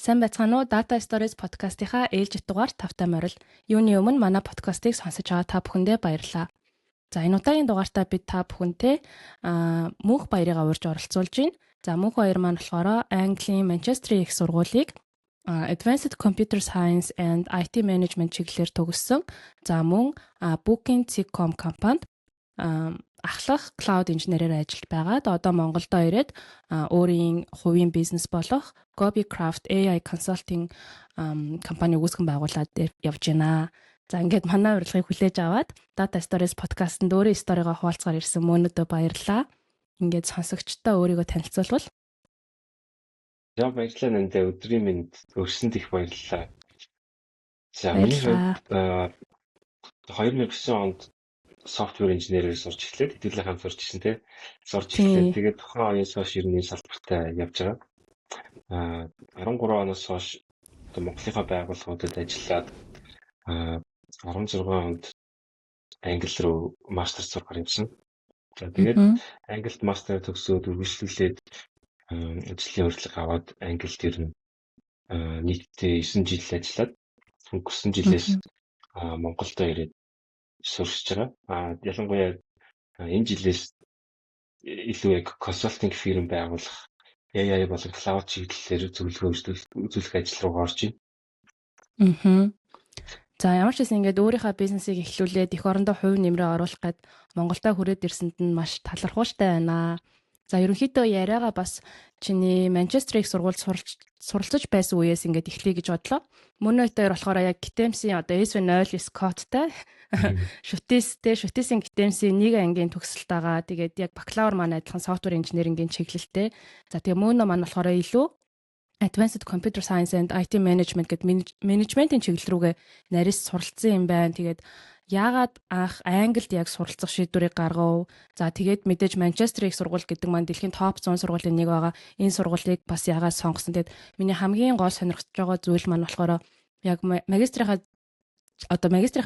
Сайн байцгаана уу? Data Stories podcast-ийнхаа ээлжид дугаар тавтай морил. Юуны өмнө манай подкастыг сонсож байгаа та бүхэндээ баярлалаа. За энэ удаагийн дугаартаа бид та бүхэнтэй мөнх баярыг урьж оролцуулж байна. За мөнх баяр маань болохоор Английн Манчестерийн их сургуулийг Advanced Computer Science and IT Management чиглэлээр төгссөн. За мөн Booking.com компанид ахлах cloud инженерээр ажиллаж байгаад одоо Монголдо ирээд өөрийн хувийн бизнес болох GobiCraft AI Consulting компани үүсгэн байгуулад явж байна. За ингээд манай урилгыг хүлээж аваад Data Stories podcast-нд өөрийн сторигоо хуваалцгаар ирсэн мөнөдөө баярлалаа. Ингээд сонсогчдоо өөрийгөө танилцуулбал. За баярлалаа нандаа өдрийн мэнд өрсөнд их баярлалаа. За миний хувьд 2009 онд software engineer-ээр сурч эхлээд хэдүүлээ хамт сурч ирсэн тий. Сурч эхлээд тэгээд тухайн оюун хойш ерний салбартаа явж байгаа. 13 оноос хойш Монголынхаа байгууллагуудад ажиллаад 16 онд англи руу мастер сурахаар явсан. За тэгээд англид мастер төгсөөд үргэлжлүүлээд ажлын урилга аваад англид ирнэ. Нийтдээ 9 жил ажиллаад өнгөрсөн жилээс Монголдо ирээд сурч байгаа. Ялангуяа энэ жилээс илүү яг консалтинг фирм байгуулах, AI болон cloud чиглэлээр зөвлөгөө үзүүлэх ажил руу орж байна. За ямар ч гэсэн ингээд өөрийнхөө бизнесийг эхлүүлээд эх орондоо хувь нэмрээ оруулах гээд Монголдо хүрээд ирсэнд нь маш талархууштай байна. За ерөнхийдөө яриагаа бас чиний Манчестерийн сургуульд суралцж байсан үеэс ингээд эхлэе гэж бодлоо. Мөн өдөр болохоор яг Гитэмсийн одоо SV09 Scott-тай шүтээсийн Гитэмсийн нэг ангийн төгсөлтөйгаа тэгээд яг бакалавр маань адилхан софтвер инженерингийн чиглэлтэй. За тэгээ мөн маань болохоор илүү Advanced Computer Science and IT Management гэдэг менежментийн чиглэл рүүгээ нарийнс суралцсан юм байна. Тэгээд яагаад анх Англид яг суралцах шийдвэрийг гаргав? За тэгээд мэдээж Манчестерийн их сургууль гэдэг маань дэлхийн топ 100 сургуулийн нэг байгаа. Энэ сургуулийг бас яагаад сонгосон? Тэгээд миний хамгийн гол сонирхож байгаа зүйл маань болохоор яг магистрийнхаа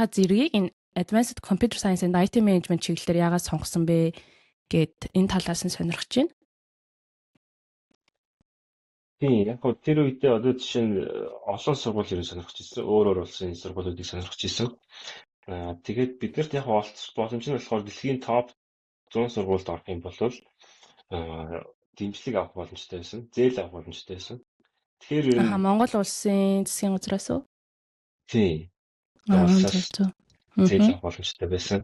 зэргийг энэ Advanced Computer Science and IT Management чиглэлээр яагаад сонгосон бэ гэд энэ талаас нь сонирхож байна. Тийм, яг гоо тэр үедээ одоо жишээ нь олон сургуулийг сонирхож ирсэн. Өөр улсын сургуулиудыг сонирхож ирсэн. Тэгээд биднэрт яг олцох боломж нь болохоор дэлхийн топ 100 сургуульд орох юм бол дэмжлэг авах боломжтой байсан. Зээл авах боломжтой байсан. Тэгэхээр Монгол улсын засгийн газраас уу? Тийм. Зээл авах боломжтой байсан.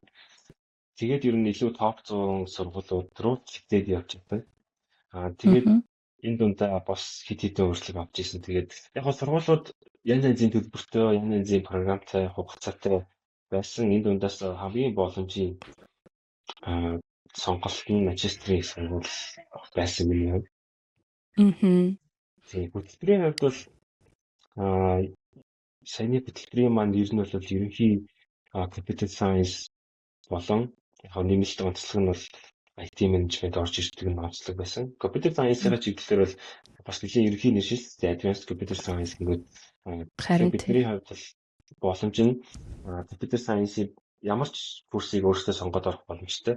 Тэгээд ер нь илүү топ 100 сургуулиуд руу зэгдээд явж байгаа. Тэгээд энэ дундаа бас хэд хэдэн өөрчлөлт авч ирсэн. Тэгээд яг гоо сургуулиуд янз янзын төлбөртэй, янз янзын програмтай, хугацаатай байсан. Энэ дундаас хамгийн боломжийн сонголт нь Манчестерийн сургууль байсан юм. Тийм, хөтөлбөрийн хувьд бол саяны хөтөлбөрийн маань ер нь бол ерөнхий computer science болон яг нэмэлт онцлог нь бол IT management орж ирдэг нь онцлог байсан. Computer science-ийн чиглэлээр бол бас нэлийн ерөнхий нэр шилжсэн Advanced Computer Science гэдэг бидний хувьд бол боломж нь Computer Science-ийн ямар ч курсыг өөрсдөө сонгоод орох боломжтой.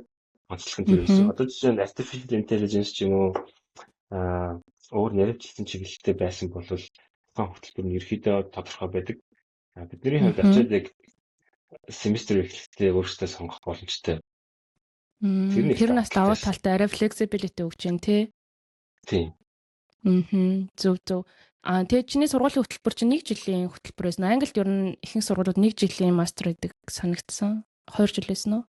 Онцлог нь тэр байсан. Одоо жишээ нь Artificial Intelligence ч юм уу өөр нэрвчлэн чиглэлтэй байсан бол тухайн хөтөлбөр нь ерөөдөө тодорхой байдаг. Бидний хувьд очиад яг семестр эхлэхдээ өөрсдөө сонгох боломжтой. Тэр нас давуу талтай арай flexibility өгч जैन тий. Тийм. Зөв. Тэгээд чиний сургуулийн хөтөлбөр чинь 1 жилийн хөтөлбөр байсан. Англид ер нь ихэнх сургуулиуд 1 жилийн мастер гэдэг санагдсан. 2 жил байсан уу?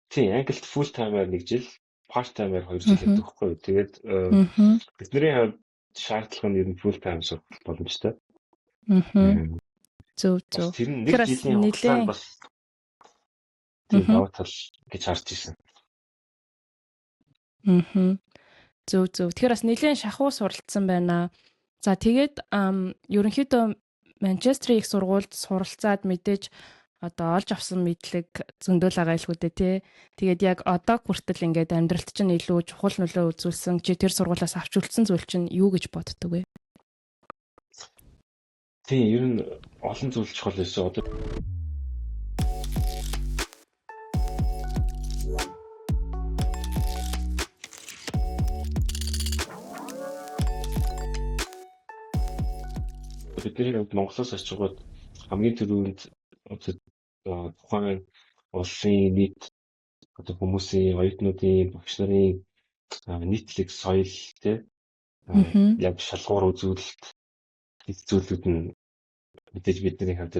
Тийм, англид full time-аар 1 жил, part time-аар 2 жил гэдэг хэвгүй. Тэгээд бидний хувьд шаардлага нь ер нь full time сурах боломжтой. Зөв. Тэр 1 жилийн хугацаанд бас тийм давуу тал гэж харж ирсэн. Зөв. Тэгэхээр бас нэлээд шахуу суралцсан байна. За тэгээд ерөнхийдөө Манчестерийн их сургуульд суралцаад мэдээж одоо олж авсан мэдлэг зөндөл байгаа илгүү дээ тий. Тэгээд яг одоо хүртэл ингээд амьдралт чинь илүү чухал нөлөө үзүүлсэн. Чи тэр сургуулиас авч үлдсэн зүйл чинь юу гэж боддөг вэ? Тийм, ер нь олон зүйл чухал байсан. Одоо бидний хувьд Монголоос очингууд хамгийн түрүүнд тухайн улсын нийт хүмүүсийн, оюутнуудын, багш нарын нийтлэг соёл яг шалгуур үзүүлэлт зүйлүүд нь мэдээж бидний хувьд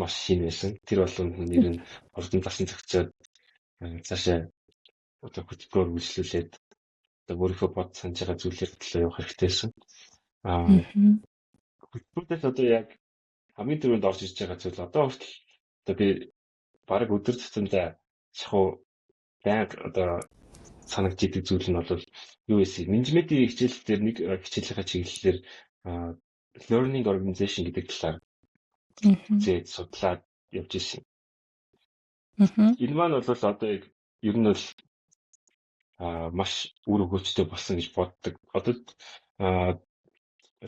маш шинэ байсан. Тэр болгонд нэр нь ордон талсан зохицоод цаашаа хөтөлбөр үйлчлүүлээд өөрийнхөө бод санаж байгаа зүйлээр төлөө явах хэрэгтэйсэн. Хөтөлбөртөөс одоо яг хамгийн түрүүнд орж ирж байгаа зүйл одоо хүртэл би бараг өдөр тутамдаа шахуу байнга одоо санагдж идэг зүйл нь бол юу вэ? Менежментийн хичээл дээр нэг хичээлийнхаа чиглэлээр learning organization гэдэг талаар зээд судлаад явж ирсэн. Энэ маань бол одоо ер нь бол маш үр өгөөжтэй болсон гэж боддог. Одоо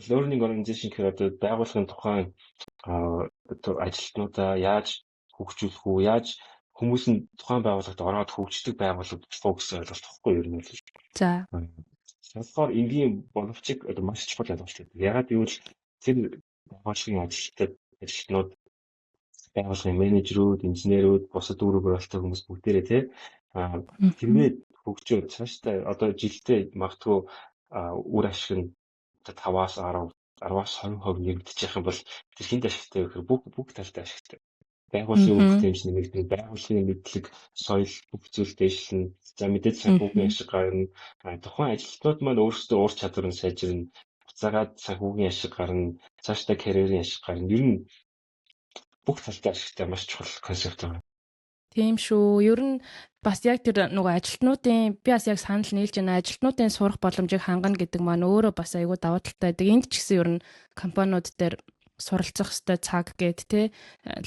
learning organization гэхээр одоо байгууллагын тухайн ажилтнуудаа яаж хөгжүүлэх үү, яаж хүмүүс нь тухайн байгууллагад ороод хөгждөг байгууллага болох гэсэн ойлголт واخгүй ер нь бол. За. Болохоор энгийн боловчиг одоо маш чухал ойлголт гэдэг. Ягаад гэвэл тэр байгууллагын ажилтнууд, байгууллагын менежерүүд, инженерүүд, бусад үр өгөөлтэй хүмүүс бүгдээрээ тэргээ хөгжөөд цаашдаа одоо жилдээ магадгүй үр ашиг нь 5-аас 10-аас 20% нэмэгдэж явах юм бол тэр хинт ашигтай гэхээр бүх талтай ашигтай. Байгууллагын үр хэмж нэмэгдэн, байгууллагын мэдлэг, соёл бүх зүйл дэвшлэн, за мэдээж санхүүгийн ашиг гарна. Тухайн ажилтнууд маань өөрсдөө ур чадвар нь сайжирна. Буцаагаад санхүүгийн ашиг гарна, цаашдаа карьерийн ашиг гарна. Ер нь бүх талтай ашигтай маш чухал концепт байна. Тийм шүү. Ер нь бас яг тэр нөгөө ажилтнуудын би бас яг санал нийлж байна. Ажилтнуудын сурах боломжийг хангана гэдэг маань өөрөө бас айгүй даваа талтай байдаг. Энд ч гэсэн ер нь компаниуд дээр суралцах ёстой цаг гээд те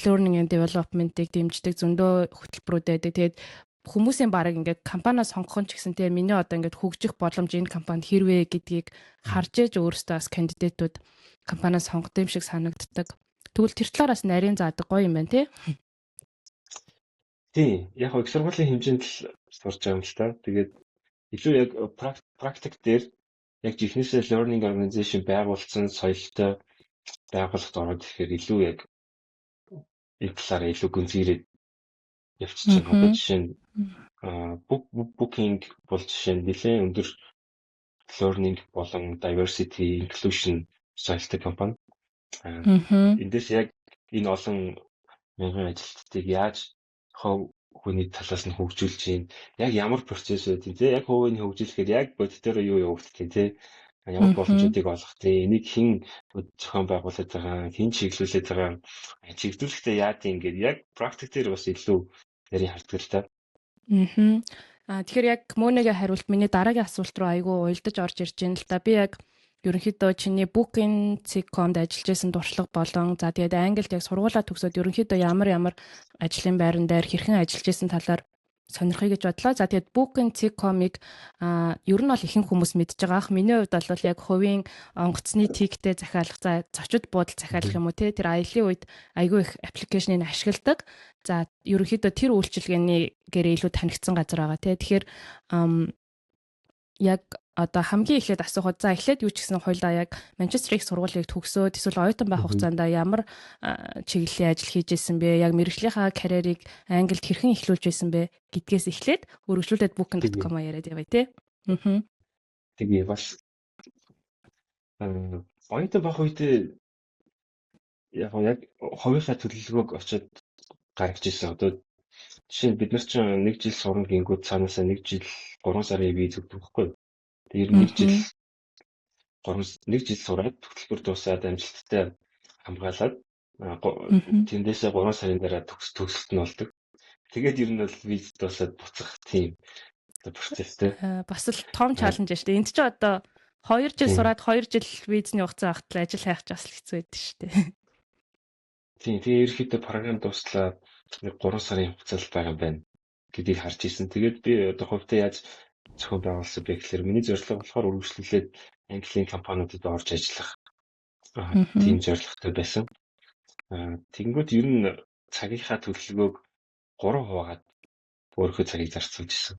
learning and development-ыг дэмждэг зөндөө хөтөлбөрүүд байдаг. Тэгээд хүмүүсийн бараг ингээд компаниас сонгох нь ч гэсэн те миний одоо ингээд хөгжих боломж энэ компанид хэрвээ гэдгийг харж ээж өөрөөсөө бас кандидатууд компаниас сонгох юм шиг санагддаг. Тэгвэл тэр талаараас нарийн заадаг гоё юм байна те. Тийм, яг их сургуулийн хэмжээнд л сурч байгаа юм л та. Тэгээд илүү яг практик дээр яг жихнээсээ learning organization байгуулсан соёлтой байгууллагад ороод ирэхээр илүү яг энэ талаараа илүү гүнзгийрээд явчихж байгаа. Одоо жишээ нь booking бол жишээ нь нэлээд өндөр learning болон diversity inclusion соёлтой компани. Эндээс яг энэ олон мянган ажилтнуудыг яаж хүний талаас нь хөгжүүлж чинь яг ямар процесс үүдээ те яг хувийн хөгжүүлэхээр яг бод дээр юу явагдтыг те ямар боломжуудыг олох те энийг хэн зохион байгуулад байгаа хэн чиглүүлээд байгаа чиглүүлэхдээ яа тийм ингээд яг практик дээр бас илүү нарийн харддаг л та. Тэгэхээр яг мөнэгийн хариулт миний дараагийн асуулт руу айгүй уйлдаж орж ирж байна л та. Би яг ерөнхийдөө чиний booking.com-д ажиллаж байсан туршлага болон за тэгээд англид яг сургуулаа төгсөөд ерөнхийдөө ямар ажлын байран дээр хэрхэн ажиллаж байсан талаар сонирхъя гэж бодлоо. За тэгээд booking.com-ыг ер нь бол ихэнх хүмүүс мэдж байгаа. Миний хувьд бол яг хувийн онгоцны тиктэй захиалах, за зочид буудал захиалах юм уу те тэр аялын үед айгүй их аппликейшнийг ашигладаг. За ерөнхийдөө тэр үйлчилгээнийгээр илүү танигдсан газар байгаа те. Тэгэхээр яг одоо хамгийн эхлээд асуухад за эхлээд юу ч гэсэн хоёлаа яг Манчестер их сургуулийг төгсөөд эсвэл оюутан байх хугацаанд ямар чиглэлийн ажил хийж исэн бэ? Яг мэргэжлийнхаа карьерийг англид хэрхэн эхлүүлж байсан бэ гэдгээс эхлээд өргөжлүүлээд booking.com яриад явъя те. Тэгээ бас оюутан байх үед яг хувийнхаа төлөвлөгөөг очиод гаргаж ирсэн. Одоо жишээ нь бид нар чинь 1 жил сурна гингүүд цаанаасаа 1 жил 3 сарын виз өгдөг байхгүй. Тэр 1 жил сураад хөтөлбөр дуусаад амжилттай хамгаалаад тэндээсээ 3 сарын дараа төгсөлт нь болдог. Тэгээд ер нь бол виз дуусаад буцах тийм процесстэй. Бас л том чаленж шүү дээ. Энд чинь одоо 2 жил сураад 2 жил визний хугацаа ахтал ажил хайх ч бас хэцүү байдаг шүү дээ. Тийм. Тэгээ ерөөхдөө програм дуслаа 3 сарын хугацаа л байгаа юм байна гэдгийг харж ирсэн. Тэгээд би одоо хувьдаа яаж зохион байгуулсан бэ гэхээр миний зорилго болохоор үргэлжлүүлээд английн компаниудад орж ажиллах тийм зорилготой байсан. Тэгэнгүүт ер нь цагийнхаа төлөвлөгөөг 3% өөрийнхөө цагийг зарцуулж ирсэн.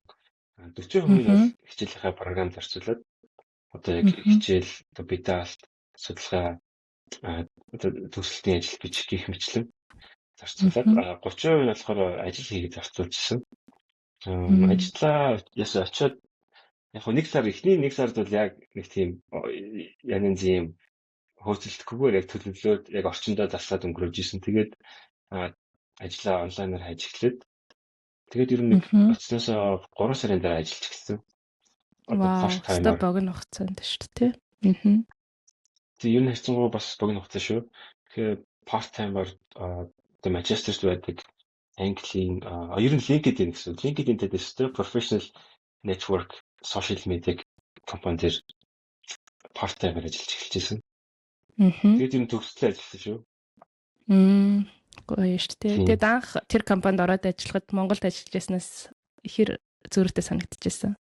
40% нь бол хичээлийнхаа програм зарцуулаад одоо яг хичээл, битаалт, судалгаа, төгсөлтийн ажил бичих гэх мэтлэн зарцуулаад 30% нь болохоор ажил хийгээд зарцуулчихсан. Ажлаа ясаа очиод яг нэг сар эхний нэг сард бол яг нэг тийм янз юм хөөцөлтгүйгээр яг төлөвлөөд яг орчиндөө засаад өнгөрөөж исэн. Тэгээд ажлаа онлайнаар хайж эхлээд тэгээд ер нь нэг очсноосоо 3 сарын дараа ажиллаж эхэлсэн. Part time богино хугацаанд шүү дээ. Тэгээ ер нь харьцангуй бас богино хугацаа шүү. Тэгэхээр part timer одоо Manchesterт байдаг Английн ер нь LinkedIn гэсэн. LinkedIn дээр дэвстэй professional network social media компани дээр part timer ажиллаж эхэлж байсан. Тэгээд ер нь төгсөлтөд ажилласан шүү. Гоё шүү дээ. Тэгээд анх тэр компанид ороод ажиллахад Монголд ажиллаж байснаас ихэр зөрүүтэй санагдчихсан.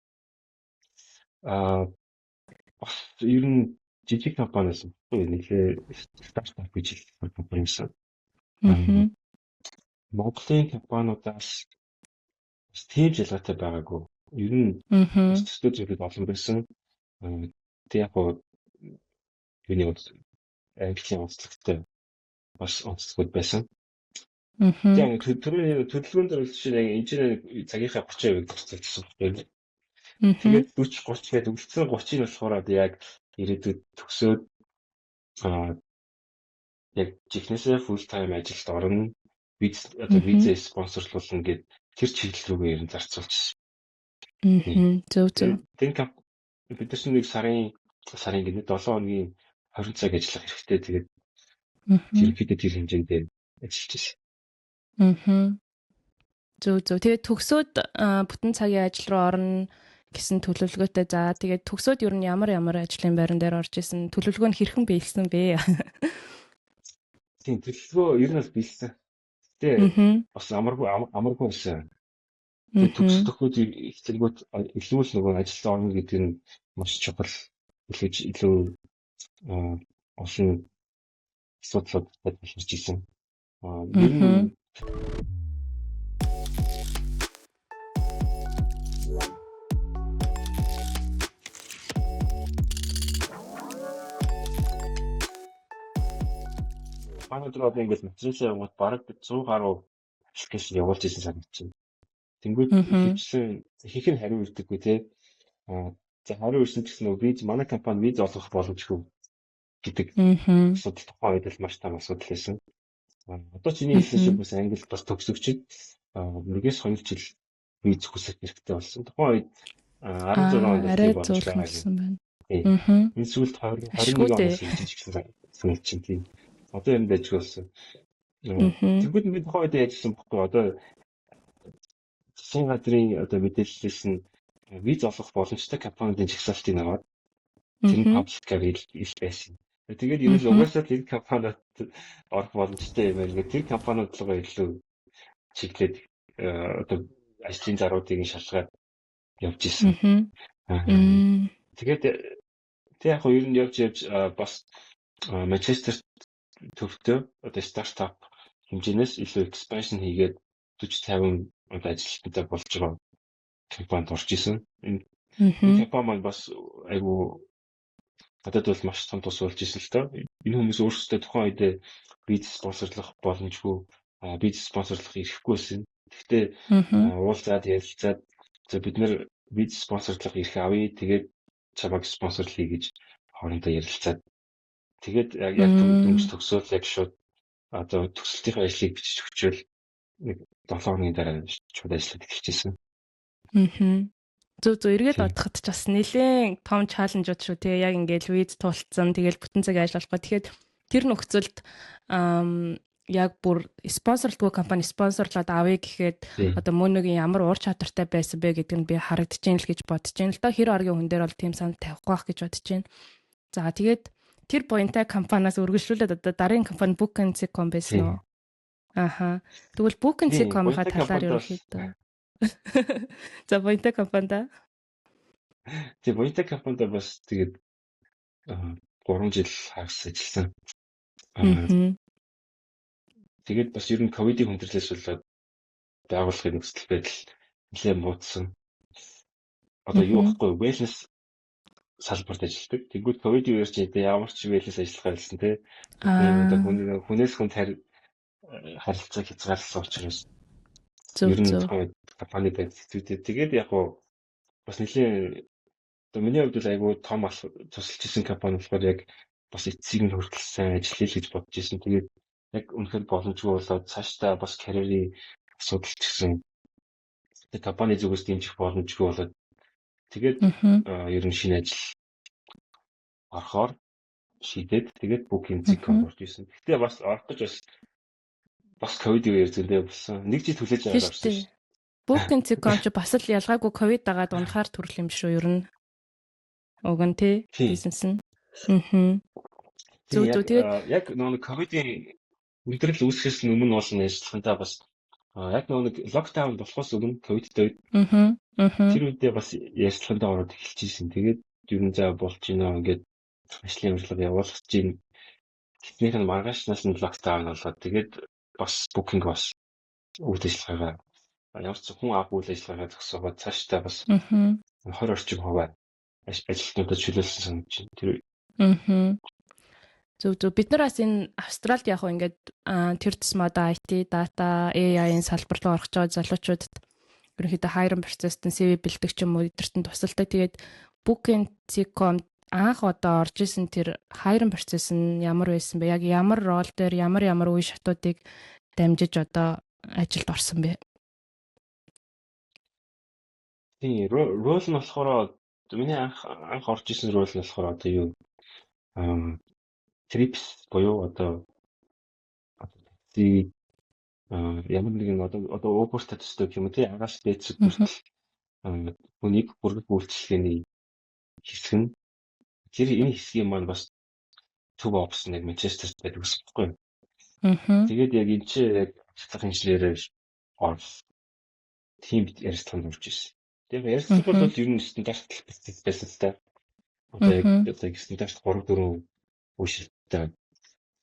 Бас ер нь жижиг компаниас нэлээ стартап гэж хэлэх компани байсан. Монголын компаниудаас тийм ялгаатай байгаагүй. Ер нь төстэй зүйлүүд олон байсан. Тэг яг юуны Английн онцлогтой бас онцлогуд байсан. Яг төлөвлөгөөн дээр жишээ нь инженери цагийнхаа 30% зарцуулсан байна. Тэгээд 40-30 гээд үлдсэн 30-ыг болохоор яг ирээдүйд төгсөөд яг жихнээсээ full time ажилд орно. Визээ спонсорлуулна гэд тэр чиглэл рүүгээ ер нь зарцуулчихсан. Зөв. Бид нар нэг сарын гэдэг 7 хоногийн 20 цаг ажиллах хэрэгтэй. Тэгээд ерөнхийдөө тэр хэмжээнд ажиллаж байсан. Зөв. Тэгээд төгсөөд бүтэн цагийн ажил руу орно гэсэн төлөвлөгөөтэй. За тэгээд төгсөөд ер нь ямар ажлын байран дээр орж исэн төлөвлөгөө нь хэрхэн биелсэн бэ? Тийм төлөвлөгөө ер нь бол биелсэн. Гэтэ бас амаргүй байсан. Төгсөлтөд ихлэгүүд илүү нөгөө ажилд орно гэдэг нь маш чухал. Илүү олон асуудлууд гарч ирсэн. Ер нь Манайдраад ингэж материалаа явуулаад бараг 100 гаруй аппликейшн явуулж ирсэн санагдчихэв. Тэнгүүд хичсэн их нь хариу ирдэггүй те. За хариу ирсэн гэсэн нөгөө виз манай компани виз олгох боломжгүй гэдэг асуудал тухайн үед л маш том асуудал байсан. Одоо чиний хэлсэн шиг бас англи бас төгсөгчд нэгээс 2 жил виз хүсэх хэрэгтэй болсон. Тухайн үед 16 онд арай зөөлсөн байна. Энэ сүүлд 21 оноос хийж эхэлсэн санагдчихэв тийм. Одоо юм дэж болсон. Тэгвэл бид тухайн үед яжсан бохгүй одоо засгийн газрын одоо мэдээлэлээс нь виз олгох боломжтой компанидын жагсаалтыг аваад тэр нь пабликаар ил байсан. Тэгээд ер нь угаасаа тэр компанид орох боломжтой юм байна. Тэр компаниуд руу илүү чиглээд одоо ажлын заруудыг шалгаад явж исэн. Тэгээд яг ер нь явж бас Манчестер төвтэй одоо стартап хэмжээнээс илүү expansion хийгээд 40-50 одоо ажилтнуудаа болж байгаа компанид орж исэн. Энэ компани бас айгу надад бол маш том тус болж исэн л тоо. Энэ хүмүүс өөрсдөө тухайн үед виз спонсорлох боломжгүй, виз спонсорлох ирэхгүй байсан. Гэхдээ уулзаад ярилцаад бид нэр виз спонсорлох ирэх авъя. Тэгээд чамайг спонсорлъя гэж хоорондоо ярилцаад тэгээд яг дөнгөж төгсөөл яг шууд одоо төсөлтийн ажлыг бичиж өгчөөл нэг 7 хоногийн дараа шууд ажиллаад эхэлчихсэн. Зөв эргээд бодоход ч бас нэлээд том чаленжууд шүү тий. Яг ингээд виз туулцсан тэгэл бүтэн цагийн ажил болохгүй. Тэгэхээр тэр нөхцөлд яг бүр спонсорлгүй компани спонсорлоод авъя гэхэд одоо мөнөгийн ямар уур чадвартай байсан бэ гэдэг нь би харагдаж байна л гэж бодож байна л да. Хэр оргийн хүн дээр бол тийм санал тавихгүй байх гэж бодож байна. За тэгээд тэр поинтай компаниас үргэлжлүүлээд одоо дараагийн компани Booking.com байсан уу? Тэгвэл Booking.com-ийн талаар ерөнхийдөө. За поинтай компанид. Тэгээ поинтай компанид бас тэгээд 3 жил хагас ажилласан. Тэгээд бас ер нь ковидын хүндрэлээс болоод байгууллагын нөхцөл байдал нэлээд муудсан. Одоо юу гэхгүй wellness салбарт ажилладаг. Тэгвэл ковидын үеэр чи ямар ч вэлээс ажиллах байсан те. Одоо хүнээс хүнд харилцааг хязгаарласан учраас ер нь компани байдаг хэвчээ. Тэгээд яг уу бас нэлийн одоо миний хувьд бол айгүй том тусалж исэн компани болохоор яг бас эцсийг нь хүртэл сайн ажиллая гэж бодож исэн. Тэгээд яг үнэхээр боломжгүй болоод цаашдаа бас карьерийн асуудал ч гэсэн компани зүгээс дэмжих боломжгүй болоод тэгээд ер нь шинэ ажил орохоор шийдээд тэгээд Booking.com орж исэн. Гэтэ бас орох гэж бас ковидын үеэр зөндөө болсон. Нэг жил хүлээж аваад орсон шүү. Booking.com ч бас л ялгаагүй ковид дагаад унахаар төрөл юм шүү ер нь. Уг нь тий бизнес нь. Тэгээд яг нэг ковидын үлдрэл үүсгэхээс өмнө болсон ажиллахантаа бас яг нэг локдаун болохоос өмнө ковидтэй үед тэр үедээ бас ярьцлагандаа ороод эхэлж ирсэн. Тэгээд ер нь заа болж гинэ ингээд ажлын урилга явуулах чинь тэднийх нь маргаашнаас нь локдаун болоод тэгээд бас Booking бас үйл ажиллагаагаа ямар ч хүн аг үйл ажиллагаагаа зогсоогоод цаашдаа бас 20 орчим хувиар ажилтнуудад чөлөөлсөн санагдаж байна. Тэр үе. Зөв бид нар бас энэ Австралид яг хөө ингээд тэр тусмаа IT, data, AI-ийн салбарт орох гэж байгаа залуучуудад ерөнхийдөө hiring процессд нь CV бэлдэх ч юм уу эдгэртэн тусалдаг. Тэгээд Booking.com анх одоо орж исэн тэр hiring процесс нь ямар байсан бэ? Яг ямар рол дээр ямар үе шатуудыг дамжиж одоо ажилд орсон бэ? Тийм, рол нь болохоор миний анх орж исэн рол нь болохоор одоо юу trips буюу одоо ямар нэгэн одоо Uber статустай юм тий агаас дээдсэг бүртэл хүнийг бүргэх үйлчлэгээний хэсэг нь тэр энэ хэсгийн маань бас төв офс нэг Манчестерт байдаг гэсэн үг байхгүй. Тэгээд яг энэ чинь яг ажиллах инженерээр орс тийм ярилцлаганд орж ирсэн. Тэгээд ярилцлага бол ер нь стандарт байсан л та. Одоо яг стандарт 3-4 үйлчлэлтэй.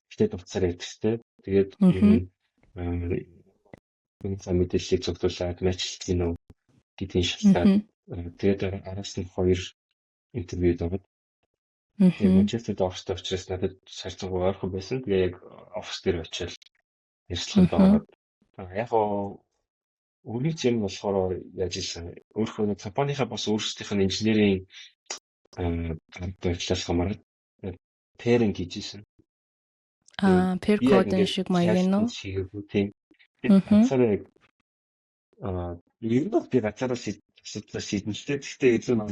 Гэтэ дуцаар ярьдагтэй. Тэгээд ер нь энэ мэдээллийг зөвлүүлээд матчлсан уу гэдгийг шалтгаалаад тэгээд араас нь 2 интервьюд аваад Манчестерт оффстой учраас надад сарцангуй ойрхон байсан. Тэгээ яг оффс дээр очиад ярьцлаганд ороод яг үргэлж юм болохоор яаж ийсэн өөрийнхөө компанийнхаа бас өөрсдийнх нь инженерийн барилаас хамаарат pairing хийжсэн. Pair code шиг маяг нь уу? Тийм. Тэгэхээр ер нь би гацаараас шийдэнтэй. Гэхдээ эзэн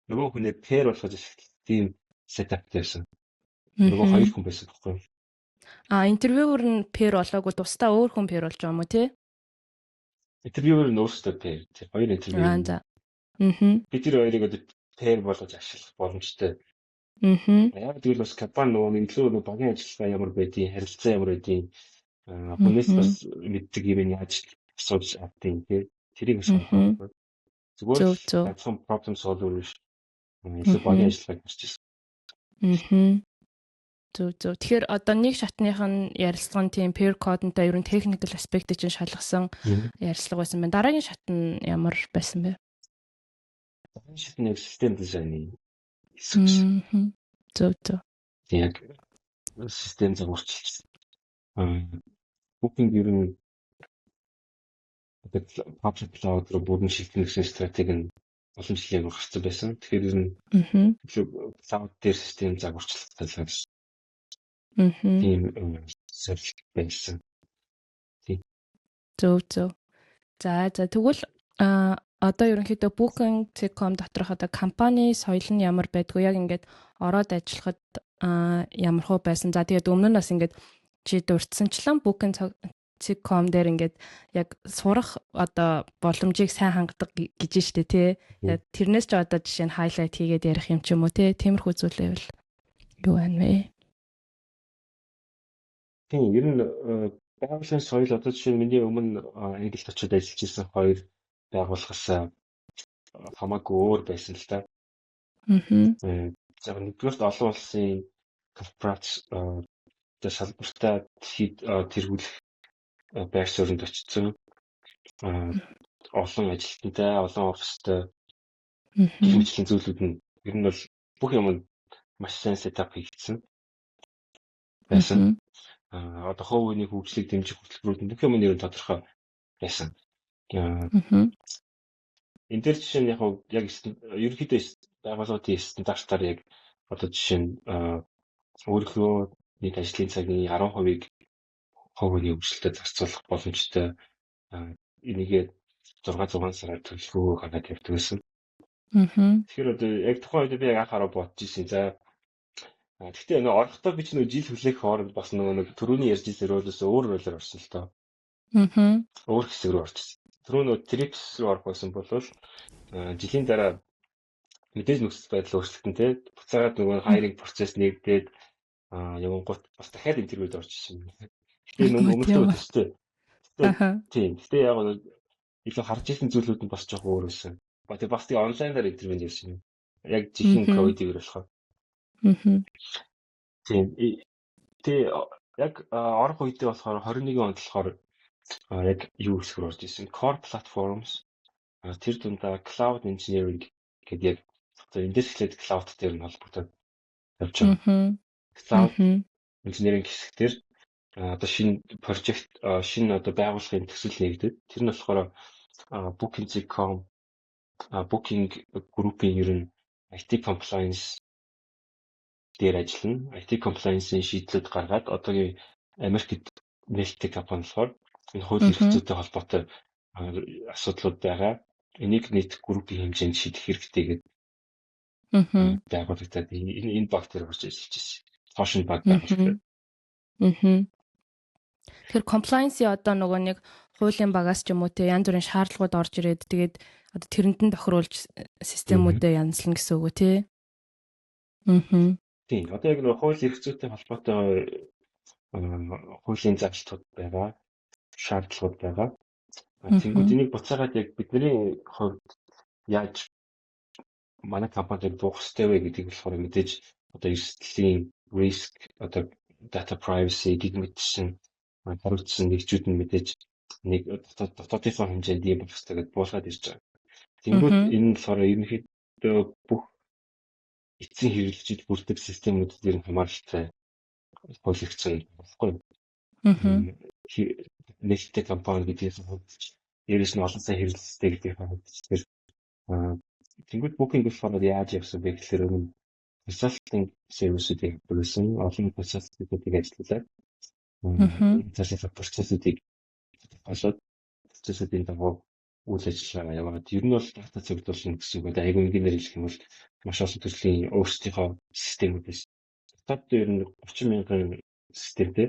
нөгөө хүнээ pair болгож тийм setup байсан. Нөгөө 2 хүн байсан гэхгүй. Интервьюер нь pair болоогүй тусдаа өөр хүн pair болж байгаа юм уу тий? Интервьюер нь өөрсдөө pair. 2 интервью. Би тэр хоёрыг одоо pair болгож ашиглах боломжтой. Яг тэгвэл бас компани нөгөө илүү багийн ажиллагаа ямар байдгийг, харилцаа ямар байдгийг хүнээс бас мэддэг юм яаж асууж авдیں۔ Тэрийг бас харах. Зүгээр ганцхан problem solver биш. Илүү багийн ажиллагааг харж ирсэн. Зөв. Тэгэхээр одоо нэг шатных нь ярилцлага нь тийм pair code-нтай ерөн technical aspect чинь шалгасан ярилцлага байсан байна. Дараагийн шат нь ямар байсан бэ? Дараагийн шат нь систем дизайны хэсэг. Зөв. Яг систем загварчилсан. Booking ер нь public cloud руу бүрэн шилжих стратеги нь олон жилийн гарсан байсан. Тэгэхээр ер нь cloud дээр систем загварчлалтай л байсан. Тийм сэрэл байсан. Зөв. За тэгвэл одоо ерөнхийдөө Booking.com доторх одоо компани соёл нь ямар байдгүй яг ингээд ороод ажиллахад ямар хөө байсан. За тэгээд өмнө нь бас ингээд чи дурдсанчлан Booking.com дээр ингээд яг сурах одоо боломжийг сайн хангадаг гэж штэ тий. Тэрнээс ч одоо жишээ нь highlight хийгээд ярих юм ч юм уу тий. Тиймэрхүү зүйлээ юу байна вэ? Тийм ер нь байгууллагын соёл одоо жишээ нь миний өмнө Англид очиод ажиллаж исэн 2 байгууллагаас хамаагүй өөр байсан л та. За нэгдүгээр олон улсын корпорац салбартаа тэргүүлэх байр суурьнд очсон. Олон ажилтнтай, олон офстой хэмжээний зүйлүүд нь ер нь бол бүх юм маш сайн сетап хийгдсэн байсан. Одоо хувь хүний хөгжлийг дэмжих хөтөлбөрүүд бүх юм нэр нь тодорхой байсан. Мгм. Энэ дээр жишээ нь яг ерөнхийдөө байгууллагын стандартаар яг одоо жишээ нь өөрийнхөө нийт ажлын цагийн 10%-ийг хувь хүний хөгжлөлтөд зарцуулах боломжтой энийгээ 6 сараар төлөвлөгөө гаргаад явдаг гэсэн. Тэгэхээр одоо яг тухайн үед би яг анхаараа бодож ирсэн. За гэхдээ орохдоо би ч жил хүлээх хооронд бас түрүүний ярьж ирсэн ролөөс өөр ролоор орсон л доо. Өөр хэсэг рүү орчихсон. Түрүү трипс рүү орох байсан бол жилийн дараа мэдээж нөхцөл байдал өөрчлөлтөн тий. Буцаагаад хайринг процесс нэгдээд явангууд бас дахиад интервьюд орж ирсэн. Гэтэ өмнөдөө төстэй. Тийм. Гэтэ яг илүү харж ирсэн зүйлүүд нь бас жоох өөр байсан. Бас тий онлайнаар интервьюнд явсан юм. Яг жихэн ковидыг болохоор. Тийм. Тэ яг орох үедээ болохоор 21 онд болохоор яг юу хэсгэр орж ирсэн. Core platforms тэр дундаа cloud engineering гэдэг яг эндээс эхлээд cloud дээр нь холбогдоод явж байгаа. Cloud engineering хэсгээр одоо шинэ project шинэ одоо байгууллагын төсөл нэгдээд тэр нь болохоор booking.com booking group-ийн ер нь IT compliance дээр ажиллана. IT compliance-ийн шийдлүүд гаргаад одоогийн Америкт нээлттэй компани болохоор энэ хууль эрх зүйтэй холбоотой асуудлууд байгаа. Энийг нийт группийн хэмжээнд шийдэх хэрэгтэй гэдэг байгууллагад энэ баг дээр орж ажиллаж байсан. Тошин баг байгууллагад. Тэгэхээр compliance-ийн одоо нөгөө нэг хуулийн багаас ч юм уу те янз бүрийн шаардлагууд орж ирээд тэгээд одоо тэрэнд нь тохируулж системүүдэд янзлна гэсэн үг үү те. Тийм. Одоо яг нөгөө хууль эрх зүйтэй холбоотой хуулийн зарлтууд байгаа. Шаардлагууд байгаа. Тэнгүүд энийг буцаагаад яг бидний хувьд яаж манай компанид буух хэрэгтэй вэ гэдгийг болохоор мэдээж одоо эрсдлийн risk одоо data privacy гэгмитсэн хариуцсан нэгжүүд нь мэдээж нэг дотоодынхоо хэмжээнд ийм болох хэрэгтэй гэдээ буулгаад ирж байгаа. Тэнгүүд энэ нь болохоор ерөнхийдөө бүх эцсийн хэрэглэгчид бүрдэх системүүдэд ер нь хамааралтай хуулигдсан болохгүй. Нээлттэй компани гэдгээс дээрээс нь олон сайн хэрэглэжтэй гэдгийг харуулж тэнгууд booking болохоор яаж явсан бэ гэхээр consulting service-үүдийг бүрсэн олон consulting-уудыг ажиллуулад цаашаа процессүүдийг олоод процессүүдийн дагуу үйл ажиллагаа яваад ер нь бол дата цогцолно гэсэн үг. Айгүй энгийнээр хэлэх юм бол маш олон төрлийн өөрсдийнхөө системүүдээс дотоод ер нь 30 мянган системтэй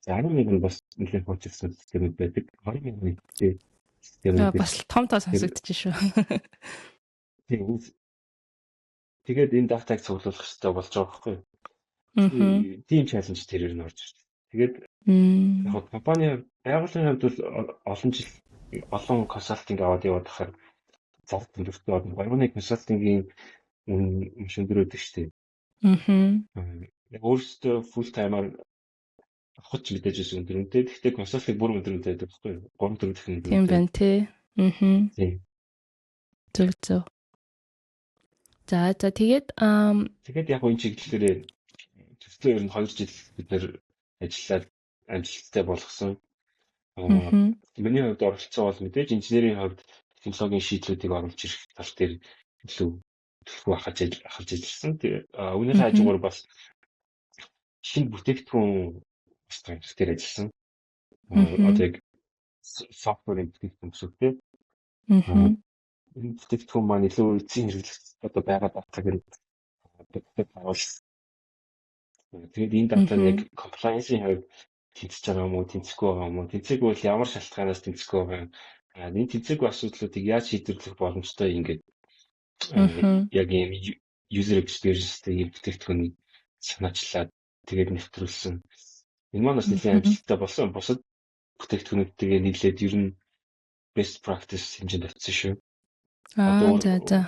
10 мянган бас нэлээд хурцсан системүүд байдаг. 20 мянган системүүд бас том сонсогдож шүү. Тэгээд энэ датаг цуглуулах хэрэгтэй болж байгаа байхгүй юу? Тийм чаленж тэрээр нь орж ирж байна. Тэгээд яг компани байгууллагын хувьд бол олон жил олон консалтинг аваад яваад байхаар зард төлөвтэй болно. Байгууллагын консалтингийн маш өндөр байдаг шүү дээ. Яг өөрөөсөө full timer авах ч мэдээж өс өндөр үнэтэй. Гэхдээ консалтинг бүр өндөр үнэтэй байдаг байхгүй юу? 3-4 дахин. Тийм байна тий. Тийм. Зөв. За тэгээд яг энэ чиглэлээр төсөө ер нь 2 жил бид нэр ажиллаад амжилттай болгосон. Миний хувьд оролцсон бол мэдээж инженерийн хувьд технологийн шийдлүүдийг оруулж ирэх тал дээр илүү төлөвлөгөө ахаж ажилласан. Үүнийхээ хажуугаар бас шинэ бүтээгдэхүүн стратеги дээр ажилласан. Одоо яг софтверийн бүтээгдэхүүн гэсэн үг тийм. Энэ бүтээгдэхүүн маань илүү эцсийн хэрэглэгч одоо байгаа датаг нь харуулсан. Тэгээд энэ дата нь яг compliance-ийн хувьд тэнцэж байгаа юм уу, тэнцэхгүй байгаа юм уу? Тэнцээгүй бол ямар шалтгаанаас тэнцэхгүй байгаа юм? Энэ тэнцээгүй асуудлуудыг яаж шийдвэрлэх боломжтой ингээд яг ийм user experience-тэй ийм бүтээгдэхүүнийг санаачлаад тэгээд нэвтрүүлсэн. Энэ маань бас нэлээд амжилттай болсон. Бусад бүтээгдэхүүнүүдтэйгээ нийлээд ер нь best practice хэмжээнд очсон шүү. За.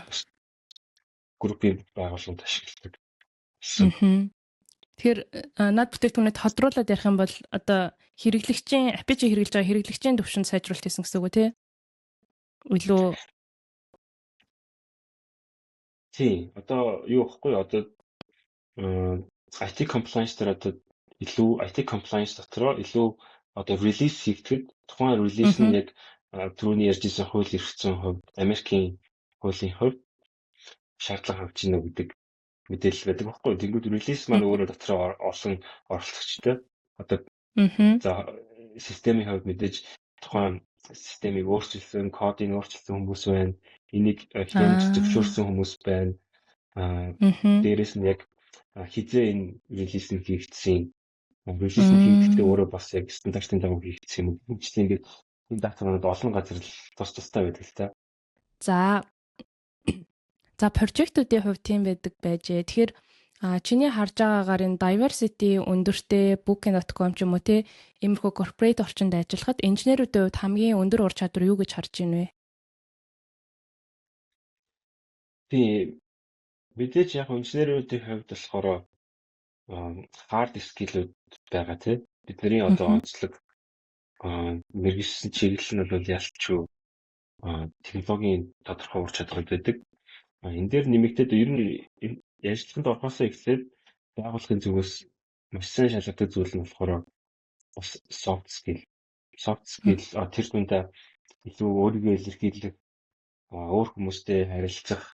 Группийн байгууллаганд ашигладаг. Тэгэхээр над бүтээгдэхүүнээ тодруулаад ярих юм бол одоо хэрэглэгчийн апич хэрэглэж байгаа хэрэглэгчийн төвшөнд сайжруулалт хийсэн гэсэн үг үү тий? Илүү Тийм. Одоо юу гэхгүй одоо IT compliance дээр одоо илүү IT compliance дотроо илүү одоо release хийгдэхэд тухайн release нь яг түрүүний ярьжсэн хууль эрх зүйн хувьд Америкийн хуулийн хувьд шаардлага авч ийнө гэдэг мэдээлэл байдаг байхгүй. Тэнгүүд release маань өөрөө дотроо орсон оролцогчтой. Одоо за системийн хувьд мэдээж тухайн системийг өөрчилсөн, кодыг өөрчилсөн хүмүүс байна. Энийг хянаж зөвшөөрсөн хүмүүс байна. Дээрээс нь яг хизээ энэ релиз нь хийгдсэн. Релиз нь хийгдэхдээ өөрөө бас яг стандартын дагуу хийгдсэн юм. Үгүйчлийн ингээд энэ датанууд олон газар л тустай байдаг л та. За прожектуудын хувьд тийм байдаг байжээ. Тэгэхээр чиний харж байгаагаар энэ diversity өндөртэй booking.com ч юм уу те иймэрхүү corporate орчинд ажиллахад инженерүүдийн хувьд хамгийн өндөр ур чадвар юу гэж харж байна вэ? Тийм. Мэдээж яг инженерүүдийн хувьд болохоор hard skill-үүд байгаа тий. Бидний одоо онцлог мэргэжсэн чиглэл нь бол ялчгүй технологийн тодорхой ур чадвар байдаг. Энэ дээр нэмэгдээд ер нь ярилцлаганд орохоосоо эхлээд байгууллагын зүгээс маш сайн шалгадаг зүйл нь болохоор бас soft skill тэр дундаа илүү өөрийгөө илэрхийлэх өөр хүмүүстэй харилцах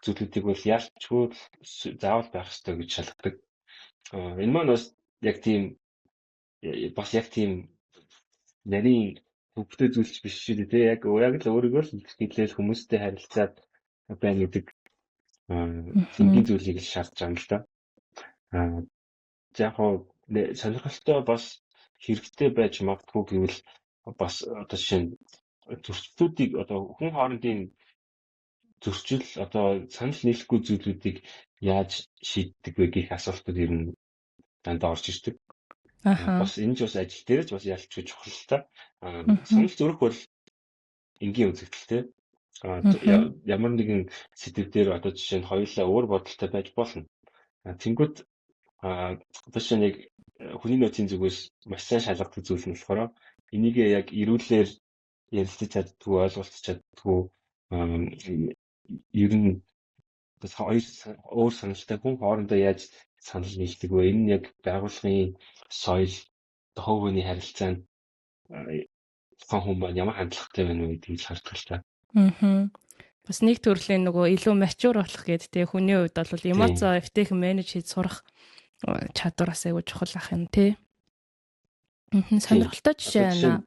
зүйлүүдийг бол ялчгүй заавал байх ёстой гэж шалгадаг. Энэ маань бас яг тийм нарийн хөвгтэй зүйлч биш шүү дээ. Яг л өөрийгөө л илэрхийлэл хүмүүстэй харилцаад байна гэдэг энгийн зүйлийг л шаардж байгаа юм л да. Яг сонирхолтой бас хэрэгтэй байж магадгүй гэвэл бас одоо жишээ нь зөрчилүүдийг одоо хүн хоорондын зөрчил одоо санал нийлэхгүй зүйлүүдийг яаж шийддэг вэ гэх асуултууд ер нь дандаа орж ирдэг. Бас энэ ч бас ажил дээр ч бас ялчгүй чухал л та. Санал зөрөх бол энгийн үзэгдэлтэй. Ямар нэгэн сэдв дээр одоо жишээ нь хоёулаа өөр бодолтой байж болно. Тэнгүүд одоо жишээ нь яг хүний нөөцийн зүгээс маш сайн шалгадаг зүйл нь болохоор энийг яг эрүүлэр ярилцаж чаддгүй, ойлголцож чаддгүй ер нь өөр саналтай хүн хоорондоо яаж санал нийлдэг вэ? Энэ нь яг байгууллагын соёл, хувь хүний харилцаанд тухайн хүн маань ямар хандлагатай байна вэ гэдгийг хардаг л та. Бас нэг төрлийн нөгөө илүү mature болох гэдэг тий хүний хувьд бол эмоцоо эвтэйхэн менеж хийж сурах чадвар бас айгүй чухал ах юм тий. Сонирхолтой жишээ байна.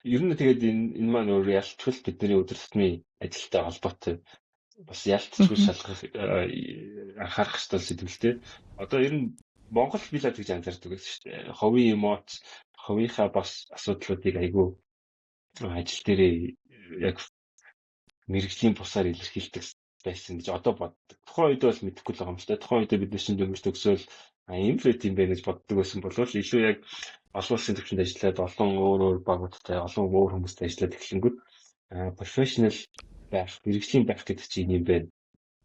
Ер нь тэгээд энэ маань өөр ялцвал бидний өдөр тутмын ажилтай холбоотой бас ялцгүй шалгах анхаарах ёстой сэдвэлтэй. Одоо ер нь Монгол билад гэж анзаардаг гэсэн шүү дээ. Ховын эмоц, ховынхаа бас асуудлуудыг айгүй ажил дээрээ яг мэрэгжлийн бусаар илэрхийлдэг байсан гэж одоо боддог. Тухайн үед бол мэдэхгүй л байгаа юм шүү дээ. Тухайн үед бид шинж дөнгөж төгсөөл ийм л юм байна гэж боддог байсан боловч илүү яг олон улсын түвшинд ажиллаад олон өөр багуудтай олон өөр хүмүүстэй ажиллаад эхлэнгүүт professional байх, мэрэгжлийн байх гэдэг чинь юм байна.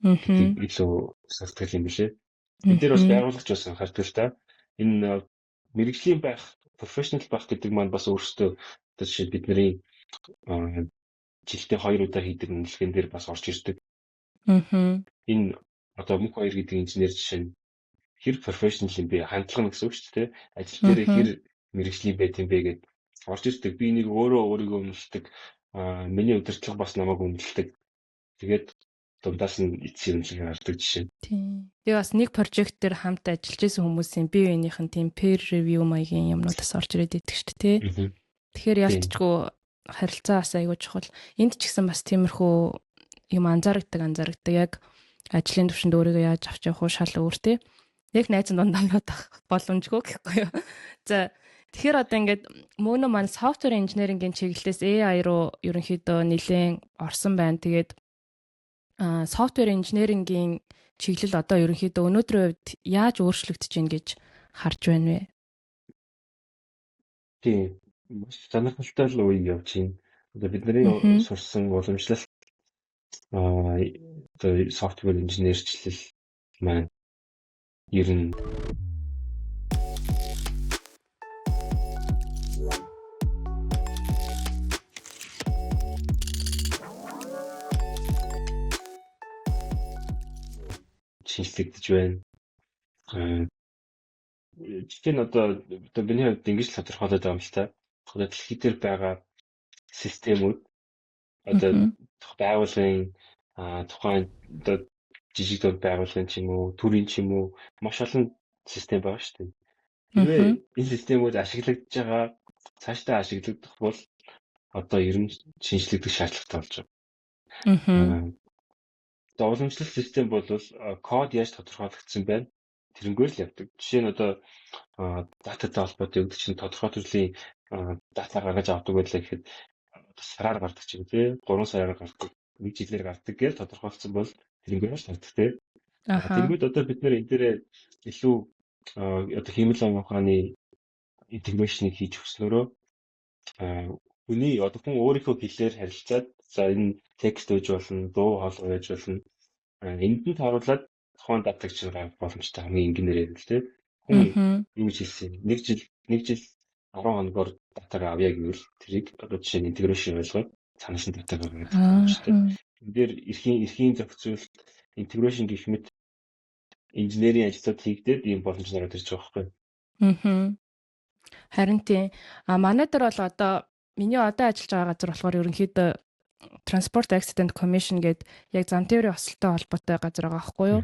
Илүү салтгал юм билээ. Бид нар бас байгууллагч бас анхаардаг л та. Энэ мэрэгжлийн байх, professional байх гэдэг маань бас өөрөөсөө одоо жишээ бидний жилдээ 2 удаа хийдэг үнэлгээн дээр бас орж ирдэг. Энэ одоо мөнх 2 гэдэг инженер жишээ нь хэр professional юм бэ? Хандлага нь гэсэн үг шүү дээ. Ажил дээр хэр мэрэгжлийн байт юм бэ гэд орж ирдэг. Би нэг өөрийгөө үнэлдэг. Миний удирдлага бас намайг үнэлдэг. Тэгээд дундаас нь эцсийн үнэлгээ гардаг жишээ. Тийм. Би бас нэг прожект дээр хамт ажиллаж байсан хүмүүсийн бие биенийх нь тийм peer review маягийн юмнуудаас орж ирээд идэг шүү дээ. Тэгэхээр ялцчгүй харилцаа бас айгүй чухал. Энд ч гэсэн бас тиймэрхүү юм анзаардаг. Яг ажлын түвшинд өөрийгөө яаж авч явах уу шал өөртэй. Яг найзан дундаа бодох боломжгүй гэхгүй юу. За тэгэхээр одоо ингээд мөнө маань software engineering-ийн чиглэлээс AI руу ерөнхийдөө нэлээд орсон байна. Тэгээд software engineering-ийн чиглэл одоо ерөнхийдөө өнөөдрийн үед яаж өөрчлөгдөж байна гэж харж байна вэ? Тийм. Маш сонирхолтой л үе явж байна. Одоо бидний сурсан уламжлалт одоо software инженерчлэл маань ер нь шинжлэгдэж байна. Жишээ нь одоо миний хувьд ингэж л тодорхойлоод байгаа юм л та. Одоо дэлхий дээр байгаа системүүд одоо байгууллагын тухайн одоо жижиг дунд байгууллагын ч юм уу, төрийн ч юм уу маш олон систем байгаа шүү дээ. Хэрвээ энэ системүүд ашиглагдж байгаа, цаашдаа ашиглагдах бол одоо ер нь шинжлэгдэх шаардлагатай болж байгаа. Одоо уламжлалт систем бол код яаж тодорхойлогдсон байна? Тэрнгээр л явдаг. Жишээ нь одоо дататай холбоотой өгдөг чинь тодорхой төрлийн дата гаргаж авдаг байлаа гэхэд сараар гардаг ч юм тий 3 сараар гардаг, 1 жилээр гардаг гэж тодорхойлсон бол тэрнгээр л гардаг тий. Тэргүүд одоо бид нэр энэ дээрээ илүү одоо хиймэл ухааны интеграшныг хийж өгснөөрөө хүний одоо хүн өөрийнхөө хэлээр харилцаад за энэ текст гэж болно, дуу хоолой байж болно. Энд нь тааруулаад тухайн датаг чинь гаргах боломжтой хамгийн энгийнээр ярил тий. Хүн юу гэж хэлсэн юм? 1 жил 10 хоногоор датаг авъя гэвэл тэрийг одоо жишээ нь интеграшн ойлгоод цаанаас нь датаг гаргах боломжтой. Энэ дээр эрхийн зохицуулалт интеграшн гэх мэт инженерийн ажлууд хийгдээд ийм боломж нараад ирж байгаа байхгүй. Харин тийм манай дээр бол одоо миний одоо ажиллаж байгаа газар болохоор ерөнхийдөө Transport Accident Commission гэдэг яг зам тээврийн осолтой холбоотой газар байгаа байхгүй юу?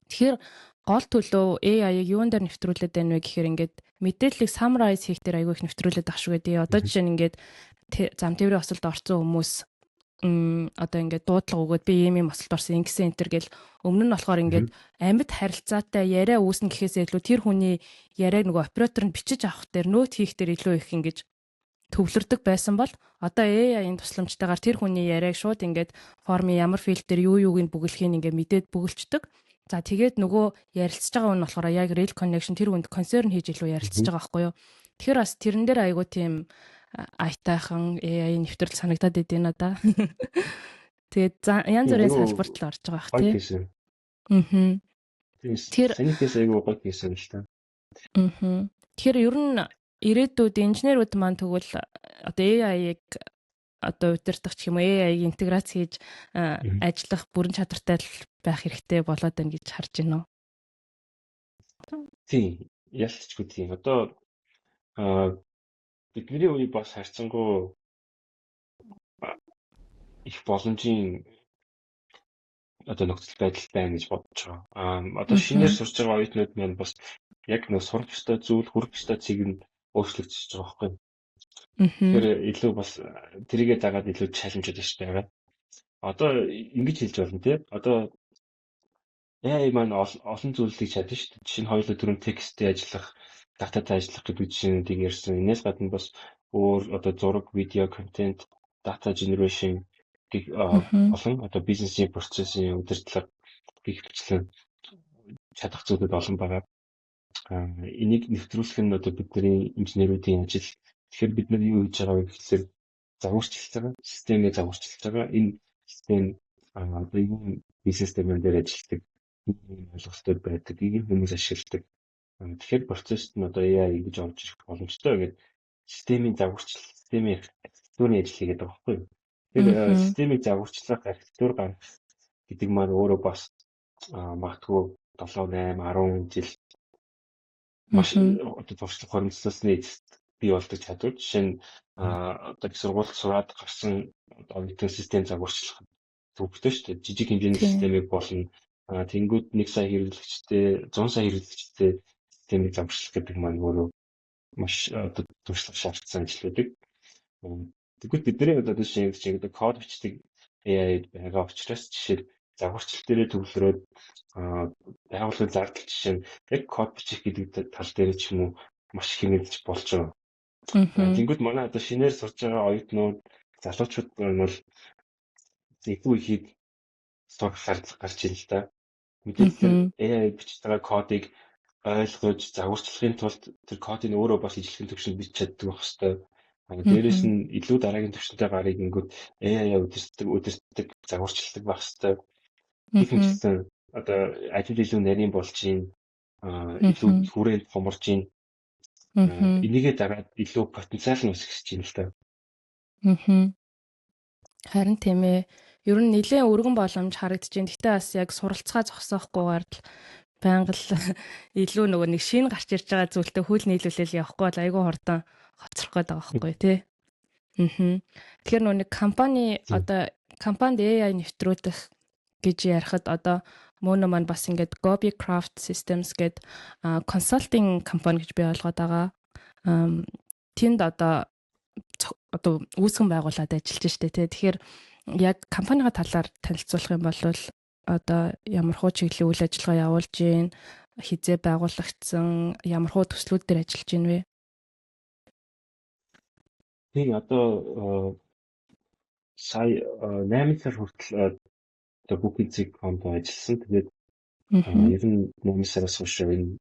Тэгэхээр гол төлөв AI-ыг юун дээр нэвтрүүлээд байна вэ гэхээр ингээд мэдээллийг summarize хийх дээр аягүй их нэвтрүүлээд ах шүү гэдэг. Одоо жишээ нь ингээд зам тээврийн осолд орсон хүмүүс одоо ингээд дуудлага өгөөд би ийм осолд орсон ингэсэн энтер гэл өмнө нь болохоор ингээд амьд харилцаатай яриа үүснэ гэхээс илүү тэр хүний яриаг нөгөө оператор нь бичиж авах дээр нөт хийх дээр илүү их ингэж төвлөрдөг байсан бол одоо AI-ийн тусламжтайгаар тэр хүний яриаг шууд ингээд формын ямар фильтр юу юуг нь бүгэлхийг ингээд мэдээд бүгэлчдэг. За тэгээд нөгөө ярилцж байгаа хүн болохоор яг rail connection тэр хүнд концерн хийж илүү ярилцж байгаа байхгүй юу. Тэгэхээр бас тэрэн дээр айгуу тийм айтайхан AI нэвтрэл санагдаад идэв надаа. Тэгээд янз бүрийн салбарт л орж байгаа бах тий. Тэр санийхээс айгуу гол хийсэн л та. Тэгэхээр ер нь ирээдүйд инженерүүд маань тэгвэл одоо AI-ыг одоо удирдах ч юм уу AI-ийг интеграц хийж ажиллах бүрэн чадвартай байх хэрэгтэй болоод байна гэж харж байна уу? Тийм, ялцчгүй тийм. Одоо бидний үеийг бас харьцангуй их боломжийн одоо нөхцөл байдал байна гэж бодож байгаа. Одоо шинээр сурч байгаа оюутнууд маань бас яг нөө сурах ёстой зүйл, хүрэх ёстой цэг нь өөрчлөгдөж байгаа байхгүй. Тэгэхээр илүү бас тэрийгээ дагаад илүү чаленжууд иш байгаа. Одоо ингэж хэлж болно тий. Одоо AI маань олон зүйлийг чадна шүү дээ. Жишээ нь хоёулаа түрүүн тексттэй ажиллах, дататай ажиллах гэдэг жишээнүүдийг ярьсан. Энээс гадна бас өөр одоо зураг, видео, контент, data generation гэх олон одоо бизнесийн процессын удирдлага гэх мэтлэн чадах зүйлүүд олон байгаа. Энийг нэвтрүүлэх нь одоо бидний инженеруудын ажил. Тэгэхээр бид нар юу хийж байгаа вэ гэхээр загварчилж байгаа, системээ загварчилж байгаа. Энэ систем одоо ийм бизнесмен дээр ажилладаг, ийм ойлголттой байдаг, ийм хүмүүс ашигладаг. Тэгэхээр процесст нь одоо AI гэж орж ирэх боломжтой гэдэг системийн загварчилалт, системийн архитектурын ажил хийгээд байгаа байхгүй юу? Тэгэхээр системийг загварчлах, архитектур гаргах гэдэг маань өөрөө бас магадгүй 7, 8, 10 жил маш одоо туршлага хуримтлалсны эцэст бий болдог чадвар. Жишээ нь одоо их сургуульд сураад гарсан оюутан систем загварчлах төвөгтэй шүү дээ. Жижиг хэмжээний системийг болно. Тэнгүүд 1 сая хэрэглэгчтэй, 100 сая хэрэглэгчтэй системийг загварчлах гэдэг маань өөрөө маш одоо туршлага шаардсан ажил байдаг. Тэгвэл бидний одоо жишээ нь код бичдэг AI байгаа учраас жишээ загварчлал дээрээ төвлөрөөд байгууллагын зардал жишээ нь яг код бичих гэдэг тал дээр ч юм уу маш их хэмнэлж болж байгаа. Тэнгүүд манай одоо шинээр сурж байгаа оюутнууд, залуучууд бол илүү ихийг сток гарч ийн л да. Мэдээлэл AI бичиж байгаа кодыг ойлгож загварчлахын тулд тэр кодыг өөрөө бас ижлэхэн төвшөнд бич чаддаг байх хэвээр. Дээрээс нь илүү дараагийн төвшөнтэй гарыг ингүүд AI удирддаг, загварчилдаг байх хэвээр. Гэх мэтсэн одоо ажил илүү нарийн болж ийн, илүү хүрээнд хоморж ийн. Энийгээ дагаад илүү потенциал нь өсгөж ийн л та. Харин тийм ээ. Ер нь нэлээд өргөн боломж харагдаж байна. Гэтэ бас яг суралцгаа зогсоохгүйгээр л байнга л илүү нөгөө нэг шинэ гарч ирж байгаа зүйлтэй хөл нийлүүлэл явахгүй бол айгүй хурдан хоцрох гээд байгаа байхгүй тий. Тэгэхээр нөгөө нэг компанид AI нэвтрүүлэх гэж ярихад одоо мөн маань бас ингээд Gobi Craft Systems гэдэг консалтинг компани гэж би ойлгоод байгаа. Тэнд одоо үүсгэн байгуулад ажиллаж штэ тий. Тэгэхээр яг компанийн талаар танилцуулах юм бол одоо ямар хуу чиглэлийн үйл ажиллагаа явуулж гин, хизээ байгуулагдсан, ямар хуу төслүүд дээр ажиллаж гин вэ? Тийм одоо сая 8 сар хүртэл одоо Booking.com-д ажилласан. Тэгээд ер нь 8 сараас хойш энэ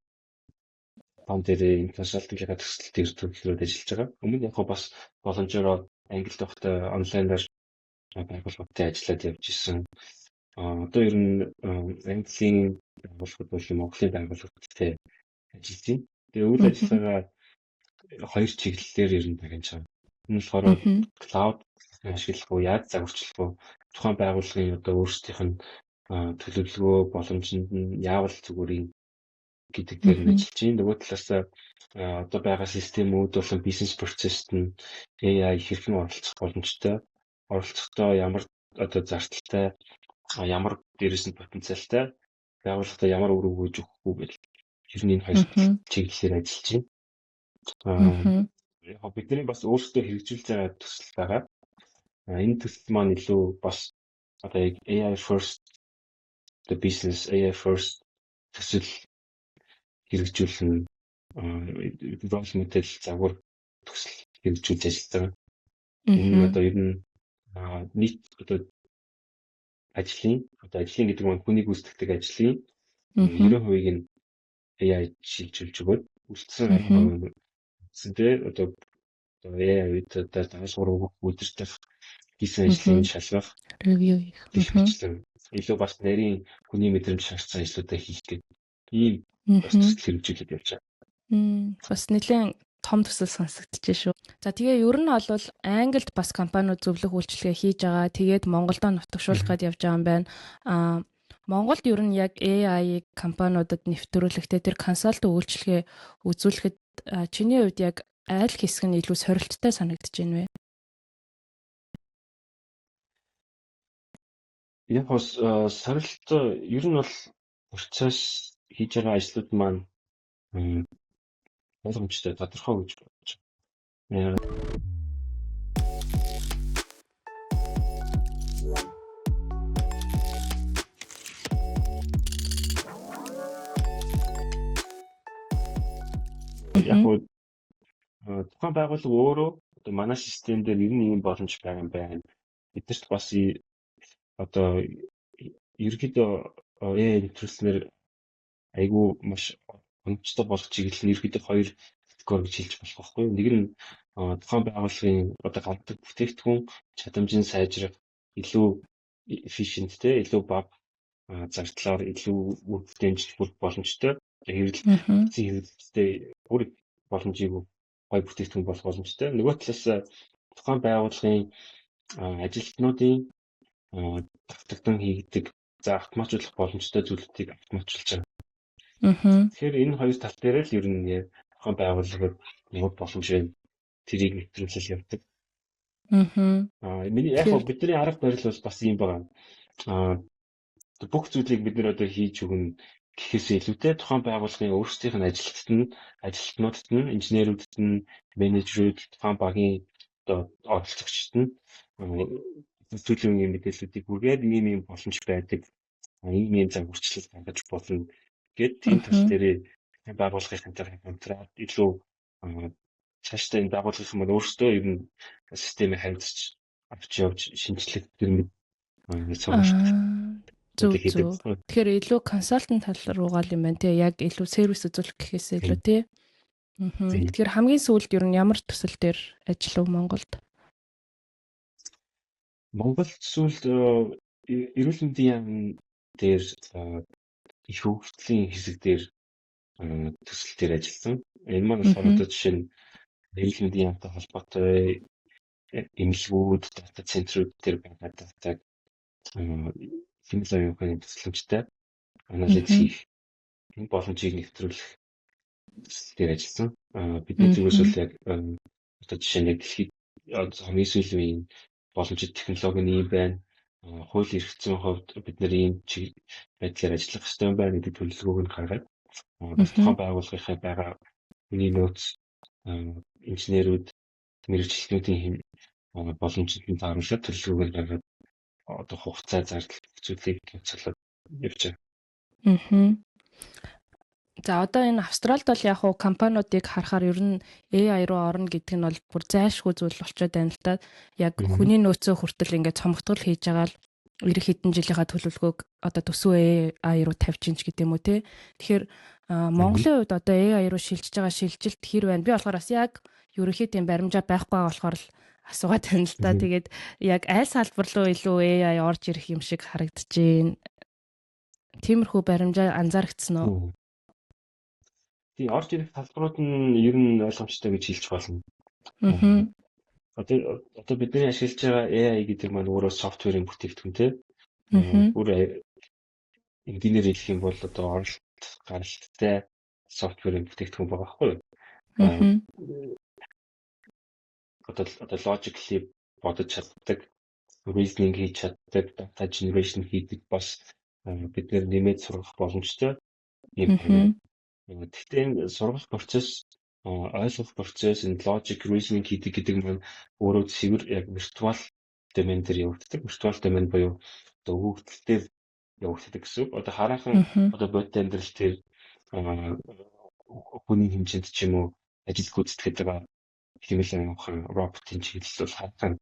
фонд дээр энэ консалтингийн төсөл дээр төлөвлөрөөд ажиллаж байгаа. Өмнө яг бас боломжоор Англид байхдаа онлайнаар байгууллагуудтай ажиллаад явж исэн. Одоо ер нь Английн байгууллагууд болон Монголын байгууллагуудтай ажиллаж байна. Тэгээ үйл ажиллагаа хоёр чиглэлээр ер нь багиж байгаа. Энэ болохоор cloud ашиглах уу, яаж загварчлах уу, тухайн байгууллагын одоо өөрсдийнх нь төлөвлөгөө боломжинд нь яавал зүгээрийн гэдэг дээр нь ажиллаж байна. Нөгөө талаас одоо байгаа системүүд болон бизнес процессд нь AI хэрхэн оролцох боломжтой, оролцохдоо ямар одоо зардалтай, ямар дээрээс нь потенциалтай, байгууллагатай ямар үр өгөөж өгөх үү гэдэг ер нь энэ хоёр чиглэлээр ажиллаж байна. Яг бидний бас өөрсдөө хэрэгжүүлж байгаа төсөл байгаа. Энэ төсөл маань илүү бас одоо яг AI first the business AI first төсөл хэрэгжүүлэн role model загвар төсөл хэрэгжүүлж ажилладаг. Энэ одоо ер нь нийт одоо ажлын гэдэг нь хүний гүйцэтгэдэг ажлын 90%-ийг нь AI шилжүүлж өгөөд үлдсэн 10% үсэндээ одоо AI үед даашгуур өгөх үйлдвэртэй хийсэн ажлын шалгах ревю хийх илүү бас нарийн хүний мэдрэмж шаардсан ажлуудаа хийх гэдэг ийм бас төсөл хэрэгжүүлээд явж байгаа. Бас нэлээд том төсөл сонсогдож шүү. За тэгээ ер нь бол Англид бас компаниуд зөвлөх үйлчилгээ хийж байгаа. Тэгээд Монголдо нутагшуулах гээд явж байгаа юм байна. Монголд ер нь яг AI компаниудад нэвтрүүлэхдээ тэр консалтинг үйлчилгээ үзүүлэхэд чиний хувьд яг аль хэсэг нь илүү сорилттой санагдаж байна вэ? Яг бас сорилттой ер нь бол процесс хийж байгаа ажлууд маань боломжтой тодорхой гэж бодож байна. Яг нь тухайн байгууллага өөрөө одоо манай систем дээр ер нь ийм боломж байгаа юм байна. Биднэрт бас одоо ерөнхийдөө AI нэвтрүүлснээр айгүй маш оновчтой болох чиглэл нь ерөнхийдөө хоёр категори гэж хэлж болох байхгүй. Нэг нь тухайн байгууллагын одоо гаргадаг бүтээгдэхүүн чадамжийн сайжрах, илүү efficientтэй, илүү бага зардлаар илүү үр бүтээмжлэх бүрх боломжтой. Хэрэглэлтэй бүр боломжийг гоё бүтээгдэхүүн болох боломжтой. Нөгөө талаас тухайн байгууллагын ажилтнуудын давтагдан хийгдэг автоматжуулах боломжтой зүйлүүдийг автоматжуулж байгаа. Тэгэхээр энэ хоёр тал дээр л ер нь тухайн байгууллагад ямар боломж вэ? Тэрийг нэвтрүүлэл явдаг. Миний яг бидний арга барил бол бас юм байгаа. Бүх зүйлийг бид нэр одоо хийж өгнө гэхээс илүүтэй тухайн байгууллагын өөрсдийнх нь ажилтнуудад нь, инженерүүдэд нь, менежерүүд, тухайн багийн одоо оролцогчдод нь зүйлийн мэдээллүүдийг бүргээд ийм боломж байдаг. Ийм загварчлал гаргаж болно гэд тийм тал дээр байгууллагынхантай хамтраад илүү цаашдаа энэ байгууллагын маань өөрсдөө ер нь системийг харилцаж авч явж шинжлэх гэрмэд зөв. Тэгэхээр илүү консалтинг тал руугаа юм байна тий. Яг илүү сервис үзүүлэх гэхээс илүү тий. Тэгэхээр хамгийн сүүлд ер нь ямар төсөл дээр ажиллав Монголд? Монголд сүүлд эрүүл мэндийн яам дээр их хөгжлийн хэсэг дээр төсөл дээр ажилласан. Энэ маань болохоор одоо жишээ нь эрүүл мэндийн яамтай холбоотой эмнэлгүүд, дата центрүүд дээр байгаа датаг хэмжээ оюуны төсөлмжтэй анализ хийх энэ боломжийг нэвтрүүлэх дээр ажилласан. Бидний зүгээс бол яг одоо жишээ нь дэлхийд хамгийн сүүлийн боломжит технологийн юм байна. Хуулийн эрх зүйн хувьд бид нар ийм байдлаар ажиллах ёстой юм байна гэдэг төлөвлөгөөг нь гаргаад бас тухайн байгууллагынхаа байгаа хүний нөөц инженерүүд мэрэгчлэнүүдийн боломжтой тааруулаад төлөвлөгөөг нь гаргаад одоо хугацаа зардал зүйлийг явуулаад явж байгаа. За одоо энэ Австралид бол яг хуу компаниудыг харахаар ер нь AI руу орно гэдэг нь бол бүр зайлшгүй зүйл болчиход байна л да. Яг хүний нөөцөө хүртэл ингээд цомгтгол хийж байгаа л ирэх хэдэн жилийнхаа төлөвлөгөөг одоо төсөө AI руу тавьчих гэдэг юм уу те. Тэгэхээр Монголын хувьд одоо AI руу шилжиж байгаа шилжилт хэр байна? Би болохоор бас яг ерөнхийд тийм баримжаа байхгүй байгаа болохоор л асуугаад байна л да. Тэгээд яг аль салбар руу илүү AI орж ирэх юм шиг харагдчихээн. Тиймэрхүү баримжаа анзаарэгдсэн үү? Тийм орж ирэх салбарууд нь ер нь ойлгомжтой гэж хэлж болно. Одоо бидний ашиглаж байгаа AI гэдэг маань өөрөө софтверийн бүтээгдэхүүн те. Бүр энгийнээр хэлэх юм бол одоо оролт гаралтай софтверийн бүтээгдэхүүн байгаа байхгүй юу? Одоо logically бодож чаддаг, reasoning хийж чаддаг, data generation хийдэг бас бид нэмээд сургах боломжтой юм байна. Гэхдээ энэ сургах процесс, ойлгох процесс, энэ logic reasoning гэдэг маань өөрөө цэвэр яг виртуал домен дээр явагддаг. Виртуал домен буюу одоо өгөгдөлтөөр явагддаг гэсэн үг. Одоо хараахан одоо бодит амьдрал дээр хүний хэмжээнд ч юм уу ажил гүйцэтгэж байгаа хэмжээний роботын чиглэл бол хараахан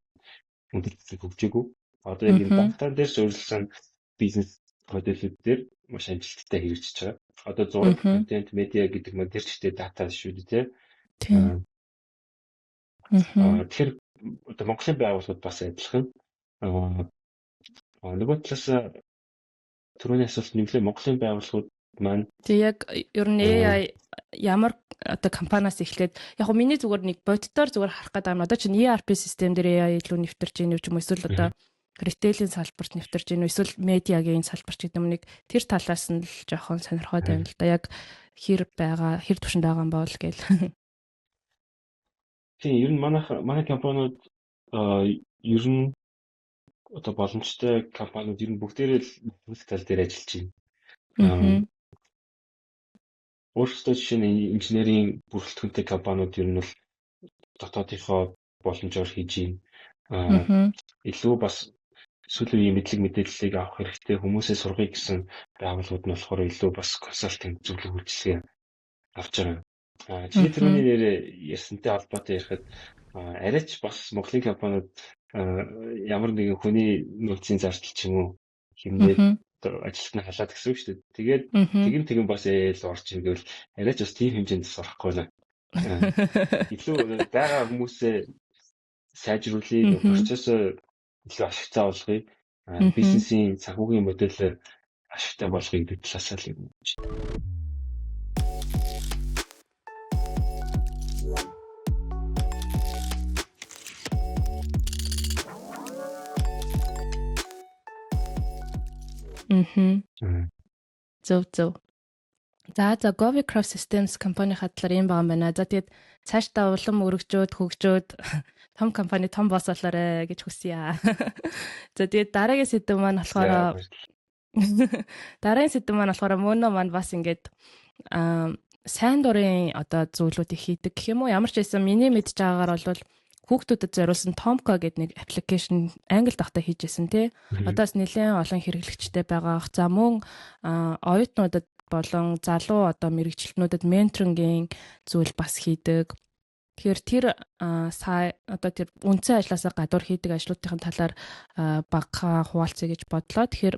өндөрлөлт хөгжөөгүй. Одоо яг энэ дата дээр суурилсан бизнес моделүүд дээр маш амжилттай хэрэгжиж байгаа. Одоо зураг, контент, медиа гэдэг маань тэр чигтээ дата шүү дээ, тийм. Тэгэхээр одоо Монголын байгууллагууд бас адилхан. Нөгөө талаас түрүүний асуулт нэглээ Монголын байгууллагууд маань тэг яг ер нь AI ямар одоо компаниас эхлээд яг хөө миний зүгээр нэг бодитоор зүгээр харах гэдэг юм. Одоо чинь ERP систем дээр AI илүү нэвтэрч ийн юм эсвэл одоо ритейлийн салбарт нэвтэрч ийн эсвэл медиагийн салбарт гэдэг юм нэг тэр талаас нь л жоохон сонирхоод байна л да. Яг хэр төвшөнд байгаа юм бол гээл. Тийм ер нь манай компаниуд ер нь одоо боломжтой компаниуд ер нь бүгдээрээ л нөхцөл тал дээр ажиллаж байна. Өөрсдөө жишээ нь инженерийн бүрэлдэхүүнтэй компаниуд ер нь бол дотоодынхоо боломжоор хийж байна. Илүү бас сүүлийн мэдлэг мэдээллийг авах хэрэгтэй хүмүүсээ сургая гэсэн байгууллагууд нь болохоор илүү бас консалтинг зөвлөгөө үйлчилгээ авч байгаа. Чиний түрүүний нэрээ ярьсантай холбоотой ярихад арайч бас Монголын компаниуд ямар нэгэн хүний нөөцийн зардал ч юм уу хэмнээд ажилт нь халаад гэсэн үг шүү дээ. Тэгээд тэгэн бас л орж ирвэл арайч бас тийм хэмжээнд сурахгүй байна. Илүү байгаа хүмүүсээ сайжруулъя, процессоо илүү ашигтай болгоё. Бизнесийн санхүүгийн модельээр ашигтай болгоё гэдэг талаас нь юм. Зөв. За Govicraft Systems компани хатлаар юм байгаа юм байна. За тэгээд цаашдаа улам өргөжөөд хөгжөөд том компани том босс болоорой гэж хүсье. За тэгээд дараагийн сэдв маань болохоор мөнөө маань бас ингээд сайн дурын одоо зүйлүүдийг хийдэг гэх юм уу? Ямар ч байсан миний мэдж байгаагаар бол хүүхдүүдэд зориулсан Tomco гэдэг нэг аппликейшн англи дахтаа хийжсэн тий. Одоос нэлээд олон хэрэглэгчтэй байгаа. За мөн оюутнуудад болон залуу одоо мэрэгчлэнүүдэд менторингийн зүйл бас хийдэг. Тэгэхээр тэр үндсэн ажлаасаа гадуур хийдэг ажлуудын талаар багахан хуваалцъя гэж бодлоо. Тэгэхээр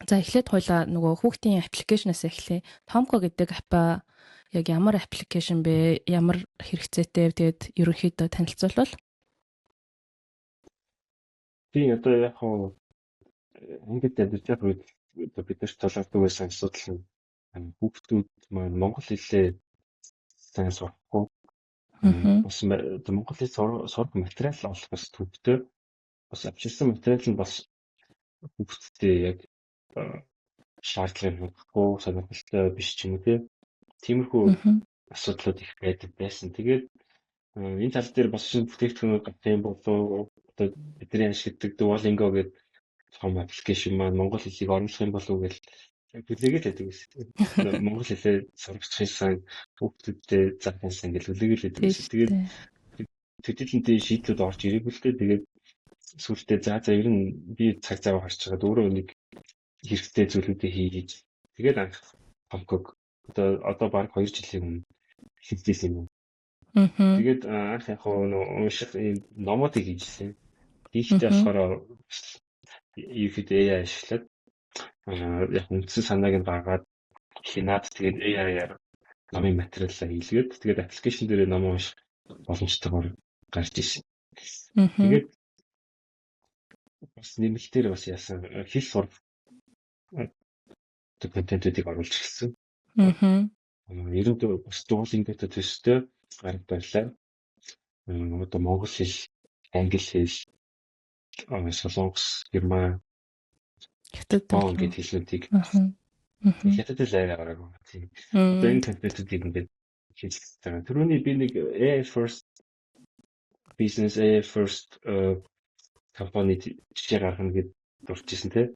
за эхлээд хоёлаа нөгөө хүүхдийн аппликейшнээс эхлэе. Tomco гэдэг апп яг ямар аппликейшн бэ? Ямар хэрэгцээтэй? Тэгээд ерөнхийдөө танилцуулбал. Тийм одоо яг хоо ингээд амьдарч байгаа үед бид нар толгойд байсан асуудал нь хүүхдүүд маань монгол хэлээ сайн сурахгүй. Бас монгол хэл сурах материал олох бас төвтэй. Бас авчирсан материал нь бас хүүхдтэй яг шаардлагыг хангахгүй сонирхолтой биш ч юм уу тиймэрхүү асуудлууд их байдаг байсан. Тэгээд энэ тал дээр бас шинэ бүтээгдэхүүн гарах юм болов одоо бидний ашигладаг Duolingo гэдэг том аппликейшн маань монгол хэлийг оруулах юм болов гэж хүлээгээд байдаг гэсэн. Монгол хэлээр сурах хийсэн хүүхдүүдэд заахсан гэж хүлээгээд байдаг гэсэн. Тэгээд төдийлөнтэй шийдлүүд орж ирээгүй л дээ. Тэгээд сүүлдээ за ер нь би цаг зав харж байгаа өөрөө нэг хэрэгтэй зүйлүүдээ хийж тэгээд анх Хонконг одоо баг 2 жилийн өмнө хэлсэн юм. Тэгээд анх яг унших номуудыг хийжсэн. Хийхдээ болохоор ихэд AI ашиглаад яг үндсэн санааг нь гаргаад хинаад тэгээд AI-аар номын материалаа хийлгээд тэгээд аппликейшн дээр ном унших боломжтойгоор гарч ирсэн. Тэгээд бас нэмэлтээр бас яасан хэл сурах контентуудыг оруулж эхэлсэн. Ерөнхийдөө бас Duolingo-тэй төстэй гарах байлаа. Одоо монгол хэл, англи хэл, солонгос, герман, япон гэдэг хэлнүүдийг хятад хэлээр гаргав. Одоо энэ контентуудыг ингээд хийж байгаа. Түрүүний би нэг AI first business, AI first компани жишээ гаргана гэж дурдчихсан тий.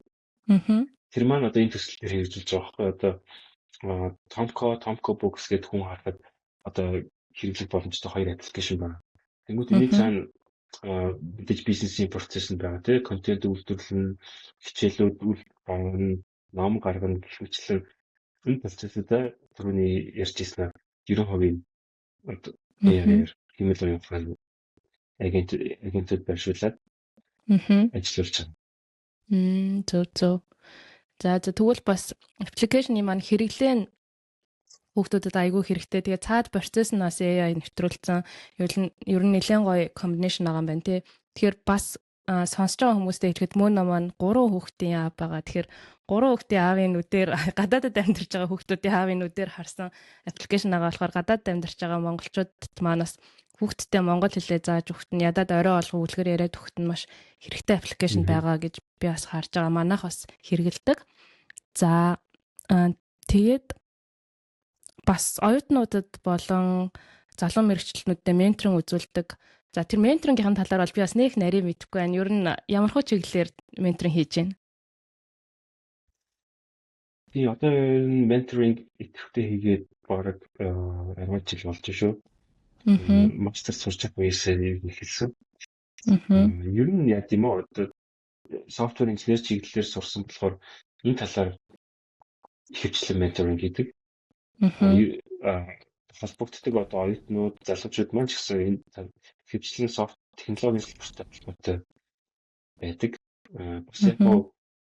Тэр маань одоо энэ төсөл дээр хэрэгжүүлж байгаа байхгүй одоо Tomco Books гэдэг хүн харахад одоо хэрэглэх боломжтой 2 аппликейшн байна. Тэнгүүд энийг цаана мэдээж бизнесийн процесс нь байгаа тий. Контент үйлдвэрлэн, хичээлүүд гаргана, ном гаргана гэх мэтлэн энэ процессыг түрүүний ярьжсэн 90% AI-аар хэмэл уян агентууд байршуулад ажиллуулж байгаа. Зөв. За тэгвэл бас аппликейшны маань хэрэглээ нь хүүхдүүдэд айгүй хэрэгтэй. Тэгээ цаад процесс нь бас AI нэвтрүүлсэн. Ер нь нэлээд гоё комбинашн байгаа юм байна тий. Тэгэхээр бас сонсож байгаа хүмүүстээ хэлэхэд мөн маань 3 хүүхдийн аав байгаа. Тэгэхээр 3 хүүхдийн аавын нүдээр гадаадд амьдарч байгаа хүүхдүүдийн аавын нүдээр харсан аппликейшн байгаа болохоор гадаадд амьдарч байгаа монголчуудад манаас хүүхдтэй монгол хэлээ зааж өгт нь ядаад орой олгоо үлгэр яриад өгт нь маш хэрэгтэй аппликейшн байгаа гэж би бас харж байгаа. Манайх бас хэрэгэлдэг. За тэгээд бас оюутнуудад болон залуу мэрэгчлэнүүдэд менторинг үзүүлдэг. За тэр менторингийн талаар бол би бас нэг нарийн мэдэхгүй байна. Ер нь ямар хөө чиглэлээр менторинг хийж байна? Би одоо менторинг идэвхтэй хийгээд бараг 10 жил болж шүү. Мастер сурч байгаа үеэсээ эхэлсэн. Ер нь яа тийм үү одоо софтвер инженер чиглэлээр сурсан болохоор энэ талаар ихэвчлэн менторинг хийдэг. Холбогддог одоо оюутнууд, залуучууд маань ч гэсэн энэ ихэвчлэн софт технологийн салбартай байдаг. Бас яг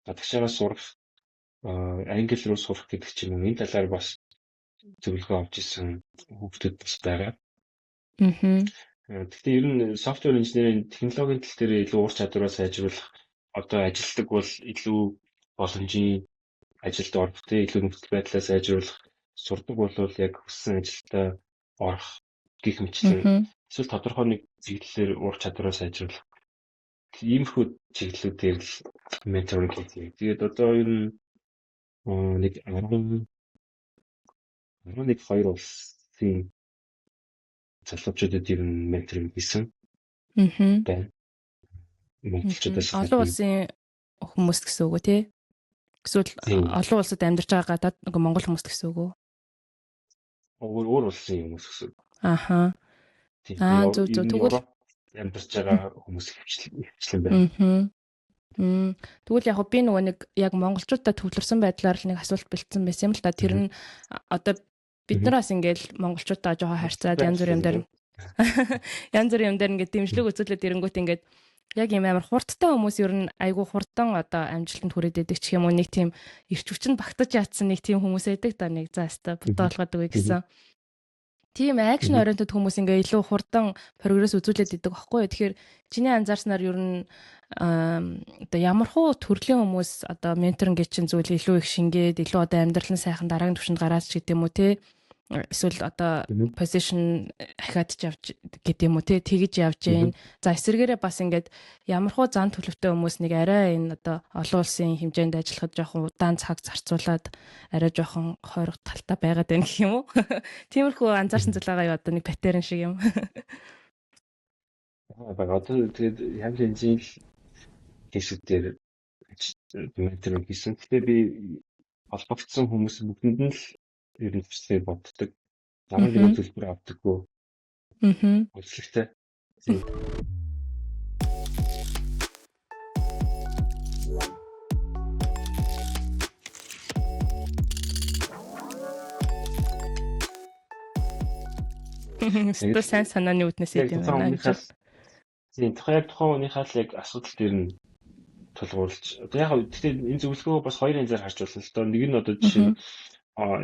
гадагшаа сурах, англи руу сурах гэдэг чинь энэ талаар бас зөвлөгөө авч ирсэн хүүхдүүд бас байгаа. Гэхдээ ер нь софтвер инженерийн технологийн тал дээр илүү ур чадвараа сайжруулах, одоо ажилтдаг бол илүү боломжийн ажилд орох, илүү нөхцөл байдлаа сайжруулах, сурдаг бол яг хүссэн ажилдаа орох гэх мэтлэн эсвэл тодорхой нэг чиглэлээр ур чадвараа сайжруулах. Иймэрхүү чиглэлүүдээр л менторинг хийдэг. Тэгээд одоо ер нь нэг 11-2 улсын залуучуудад ер нь менторинг хийсэн. байна. Монголчуудаас олон улсын хүмүүс гэсэн үг үү тий? Эсвэл олон улсад амьдарч байгаа гадаад Монгол хүмүүс гэсэн үг үү? Өөр улсын хүмүүс гэсэн. Аха. Зөв. Тэгвэл амьдарч байгаа хүмүүс хвчлэн байна. Тэгвэл яг би нөгөө нэг яг монголчуудад төвлөрсөн байдлаар л нэг асуулт бэлдсэн байсан юм л да. Тэр нь одоо бид нараас ингээл монголчуудаа жоохон харьцаад янз бүр юм дээр ингээд дэмжлэг үзүүлээд ирэнгүүт ингээд яг юм амар хурдтай хүмүүс ер нь айгүй хурдан одоо амжилтанд хүрээд идэг ч юм уу нэг тийм эрч хүчинд багтаж яатсан нэг тийм хүмүүс байдаг да нэг заастаа бодоо болгоод үгүй гэсэн. Тийм акшн ориентед хүмүүс ингээ илүү хурдан прогресс үзүүлээд идэг байхгүй юу. Тэгэхээр чиний анзаарснаар ер нь одоо ямархуу төрлийн хүмүүс одоо менторинг гэж чинь зүйл илүү их шингээд илүү одоо амьдралын сайхан дараагийн түвшинд гараад ч гэдэм үү те эсвэл одоо position ахиад ч явж гэдэг юм уу тэгж явж гин. За эсвэргээрээ бас ингээд ямархуу зан төлөвтэй хүмүүс нэг арай энэ одоо олон улсын хэмжээнд ажиллахад жоохон удаан цаг зарцуулаад арай жоохон хойрог талтай байгаад байна гэх юм уу. Тиймэрхүү анзаарсан зүйл байгаа юу одоо нэг паттерн шиг юм. Одоо тэгээд яг энэ кейсүүдээр ментор хийсэн. Гэхдээ би холбогдсон хүмүүс бүгдэнд нь л ер нь хүчлээ боддог. Ямар нэгэн төлбөр авдаггүй. Үйлчлэгтэй. Эсвэл сайн санааны үднэс юм байна. Тийм тухайн үнийхээ л яг асуудал дээр нь тулгуурлаж. Одоо яг гэхдээ энэ зөвлөгөө бас хоёр янзаар харж болно л доо. Нэг нь одоо жишээ нь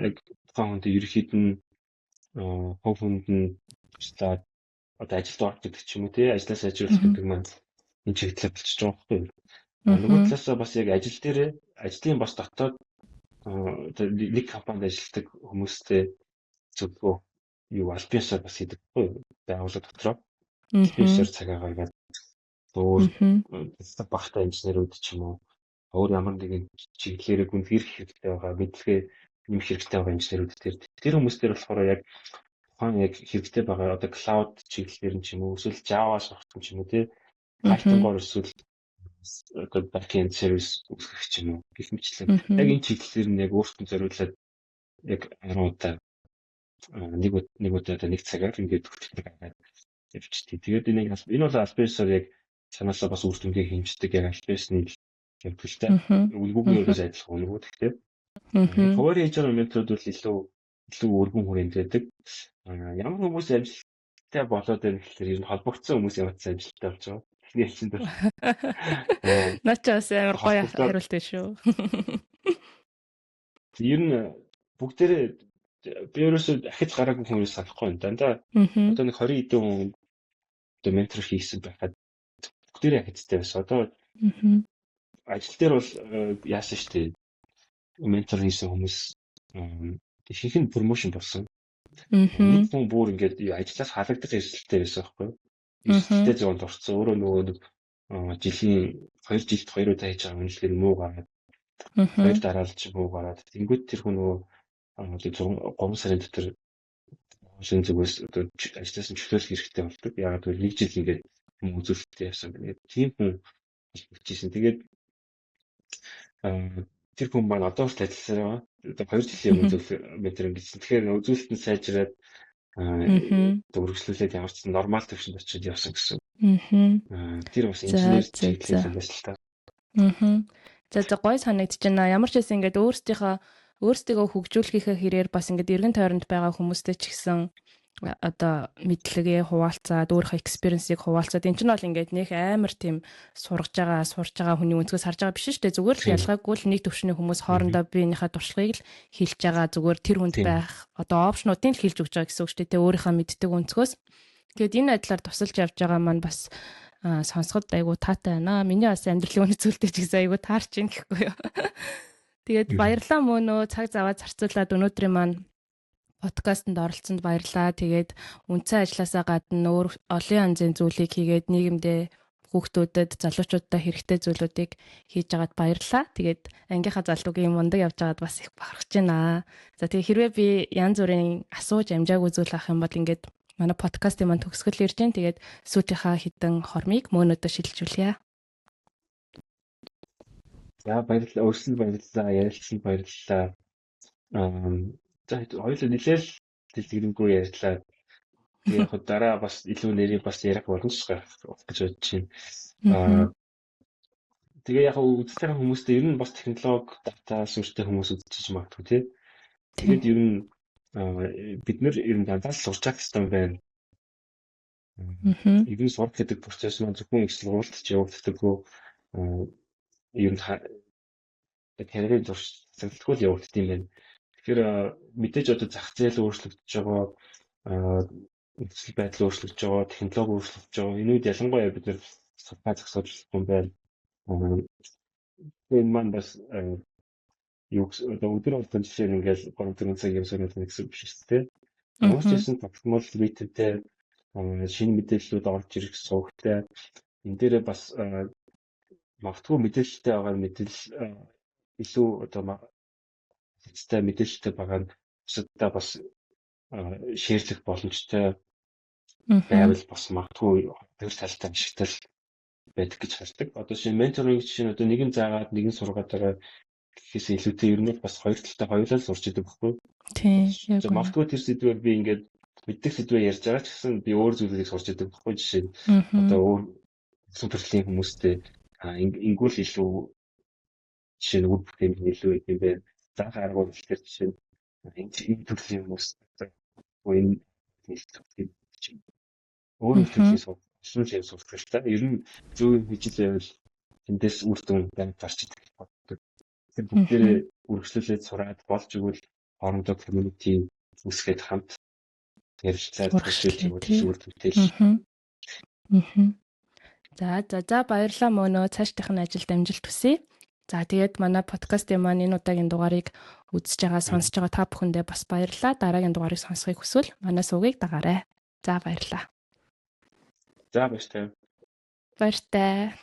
яг тухайн хүнтэй ерөөхдөө нь хөв хүнд нь туслаад одоо ажилд орох гэдэг ч юм уу тий ажлаас ажиулах гэдэг маань энэ чиглэлээр болчихж байгаа байхгүй юу. Нөгөө талаасаа бас яг ажил дээр ажлын бас дотоод одоо нэг компанид ажилладаг хүмүүстэй зөвлөгөө юу альбиасаар бас хийдэг байхгүй юу. Байгууллага дотроо специалист цагаа гаргаад өөр багтай инженерүүд ч юм уу өөр ямар нэгэн чиглэлээр гүнзгийрх хэрэгтэй байгаа мэдлэгээ нэмэх хэрэгтэй байгаа инженерүүд тэр хүмүүс дээр болохоор яг тухайн яг хэрэгтэй байгаа одоо cloud чиглэлээр нь ч юм уу эсвэл Java сурах ч юм уу тий Python-оор эсвэл одоо backend service үүсгэх ч юм уу гэх мэтлэн яг энэ чиглэлээр нь яг өөртөө зориулаад яг 10 удаа нэг удаа нэг цагаар ингээд хөтлөж гаргаад явчихтыг. Тэгээд энэ бол альбиасаар яг санаасаа бас үр дүнгээ хэмждэг яг альбиасны явдалтай. Үлгүүгээрээс адилхан өнгөө гэхдээ. Ховор хийж байгаа метод бол илүү өргөн хүрээнд байдаг. Ямар хүмүүс амжилттай болоод байна гэхээр ер нь холбогдсон хүмүүс явуулсан амжилттай болж байгаа. Эхний хэлцэнд бол. Начаас амар гоё хариулт байна шүү. Ер нь бүгдээрээ би ерөөсөө ахиж гараагүй хүмүүс санахгүй байна. Дандаа одоо нэг 20 хэдэн хүн одоо ментор хийсэн байхад бүгдээрээ ахицтай байсан. Одоо ажил дээр бол яасан шүү дээ. Ментор хийсэн хүмүүс ихэнх нь промошн болсон. Нэг хүн бүр ингээд ажлаас халагдаж эрсдэлтэй байсан байхгүй юу? Эрсдэлтэй зоонд орсон. Өөрөө нөгөө жилийн 2 жилд 2 удаа хийж байгаа үнэлгээ нь муу гараад 2 дараалж муу гараад тэнгуут тэр хүн нөгөө 3 сарын дотор шинэ зүгээс одоо ажлаас нь чөлөөлөх хэрэгтэй болдог. Яагаад гэвэл нэг жил ингээд юм үзүүлэлттэй явсан байна. Тийм хүн хэлчихсэн. Тэгээд тэр хүн маань одоо ч ажилласаар байгаа. Одоо 2 жилийн өмнө ментор гэсэн. Тэгэхээр үзүүлэлт нь сайжраад өргөжлүүлээд ямар ч нормал төвшөнд очиж явсан гэсэн. Тэр бас инженер чиглэлийн байсан л та. За гой санагдаж байна. Ямар ч байсан ингээд өөрсдийгөө хөгжүүлэхийнхээ хэрээр бас ингээд эргэн тойронд байгаа хүмүүстэй ч гэсэн одоо мэдлэгээ хуваалцаад өөрийнхөө экспириенсийг хуваалцаад энэ ч нь бол ингээд нэг амар тийм сурж байгаа хүний өнцгөөс харж байгаа биш шүү дээ. Зүгээр л ялгаагүй л нэг төвшний хүмүүс хоорондоо биенийхээ туршлагыг л хэлж байгаа. Зүгээр тэр хүнд байх одоо опшнуудыг л хэлж өгч байгаа гэсэн үг шүү дээ. Өөрийнхөө мэддэг өнцгөөс. Тэгээд энэ байдлаар тусалж явж байгаа маань бас сонсоход айгу таатай байна. Миний бас амьдралын үнэцүүлдэг ч гэсэн айгу таарч ийн гэхгүй юу. Тэгээд баярлалаа мөнөө цаг заваад зарцуулаад өнөөдрийн маань подкастэнд оролцсонд баярлалаа. Тэгээд үндсэн ажилласаа гадна өөр олон янзын зүйлийг хийгээд нийгэмдээ хүүхдүүдэд залуучуудад хэрэгтэй зүйлүүдийг хийж байгаад баярлалаа. Тэгээд ангийнхаа залуугийн мундаг явж байгаад бас их бахархаж байна. За тэгээд хэрвээ би янз бүрийн асууж амжаагүй зүйл авах юм бол ингээд манай подкастын маань төгсгөл ирж байна. Тэгээд сүүлийнхаа хитэн хормыг мөнөдөө шилжүүлье. За баярлалаа. Өрсөнд баярлалаа. Ярилцсанд баярлалаа. За хоёулаа нэлээл дэлгэрэнгүй ярьлаа. Яг дараа бас илүү нэрийг бас ярих боломж гарах гэж бодож байна. Тэгээ яг үздэг хүмүүстэй ер нь бас технологи, дата сүртэй хүмүүс үзчихэж магадгүй тий. Тэгээд ер нь бид нэр ер нь дандаа сурч явах хэрэгтэй байна. Ер нь сурах гэдэг процесс маань зөвхөн их сургуульд ч явагддаггүй. Ер нь карьерийн туршлагатгүй л явагддаг юм байна. Тэгэхээр мэдээж одоо зах зээл өөрчлөгдөж байгаа, нөхцөл байдал өөрчлөгдөж байгаа, технологи өөрчлөгдөж байгаа. Энүүд ялангуяа бид нэр судалгаа зохицуулах юм байна. Энэ маань бас өдөр болгон жишээ нь ингээл 3-4 цаг юм сонирхол гэсэн биш шүү дээ. Ямар ч гэсэн тогтмол митэмтэй шинэ мэдээллүүд орж ирэх суугтай. Энэ дээр бас магадгүй мэдээлэлтэй байгаа мэдээлэл илүү одоо хэцтэй мэдээлэлтэй байгаа нь бусадтай бас шеэрлэх боломжтой байвал бас магадгүй тэр талтай ашигтай байдаг гэж хардаг. Одоо шинэ менторинг жишээ нь одоо нэгэн заагаад нэгэн сургаад байгаа гэхээс илүүтэй ер нь бас хоёр талтай хоёулаа л сурч идэг байхгүй. Тийм. Магадгүй тэр сэдвээр би ингээд мэддэг сэдвээр ярьж байгаа ч гэсэн би өөр зүйлийг сурч идэг байхгүй. Жишээ нь одоо өөр суперлийн хүмүүстэй ингүүл илүү жишээ нь үр бүтээн илүү юм бэ. Заах аргууд ихтэй жишээ нь энэ төрлийн хүмүүс энэ өөр төрлийн сурч юм сурах хэрэгтэй. Ер нь зөв юм хийж лээвэл тэндээс үр дүн гарч идэх болдог. Тэр бүгдээрээ үргэлжлүүлээд сураад болж игэл хоорондоо community үүсгээд хамт ярилцаад үр бүтээл. За баярлалаа мөнөө цаашдынх нь ажилд амжилт хүсье. За тэгээд манай подкастын маань энэ удаагийн дугаарыг үзэж байгаа, сонсож байгаа та бүхэндээ бас баярлалаа. Дараагийн дугаарыг сонсохыг хүсвэл манай сувгийг дагаарай. За баярлалаа. За баяртай. Баяртай.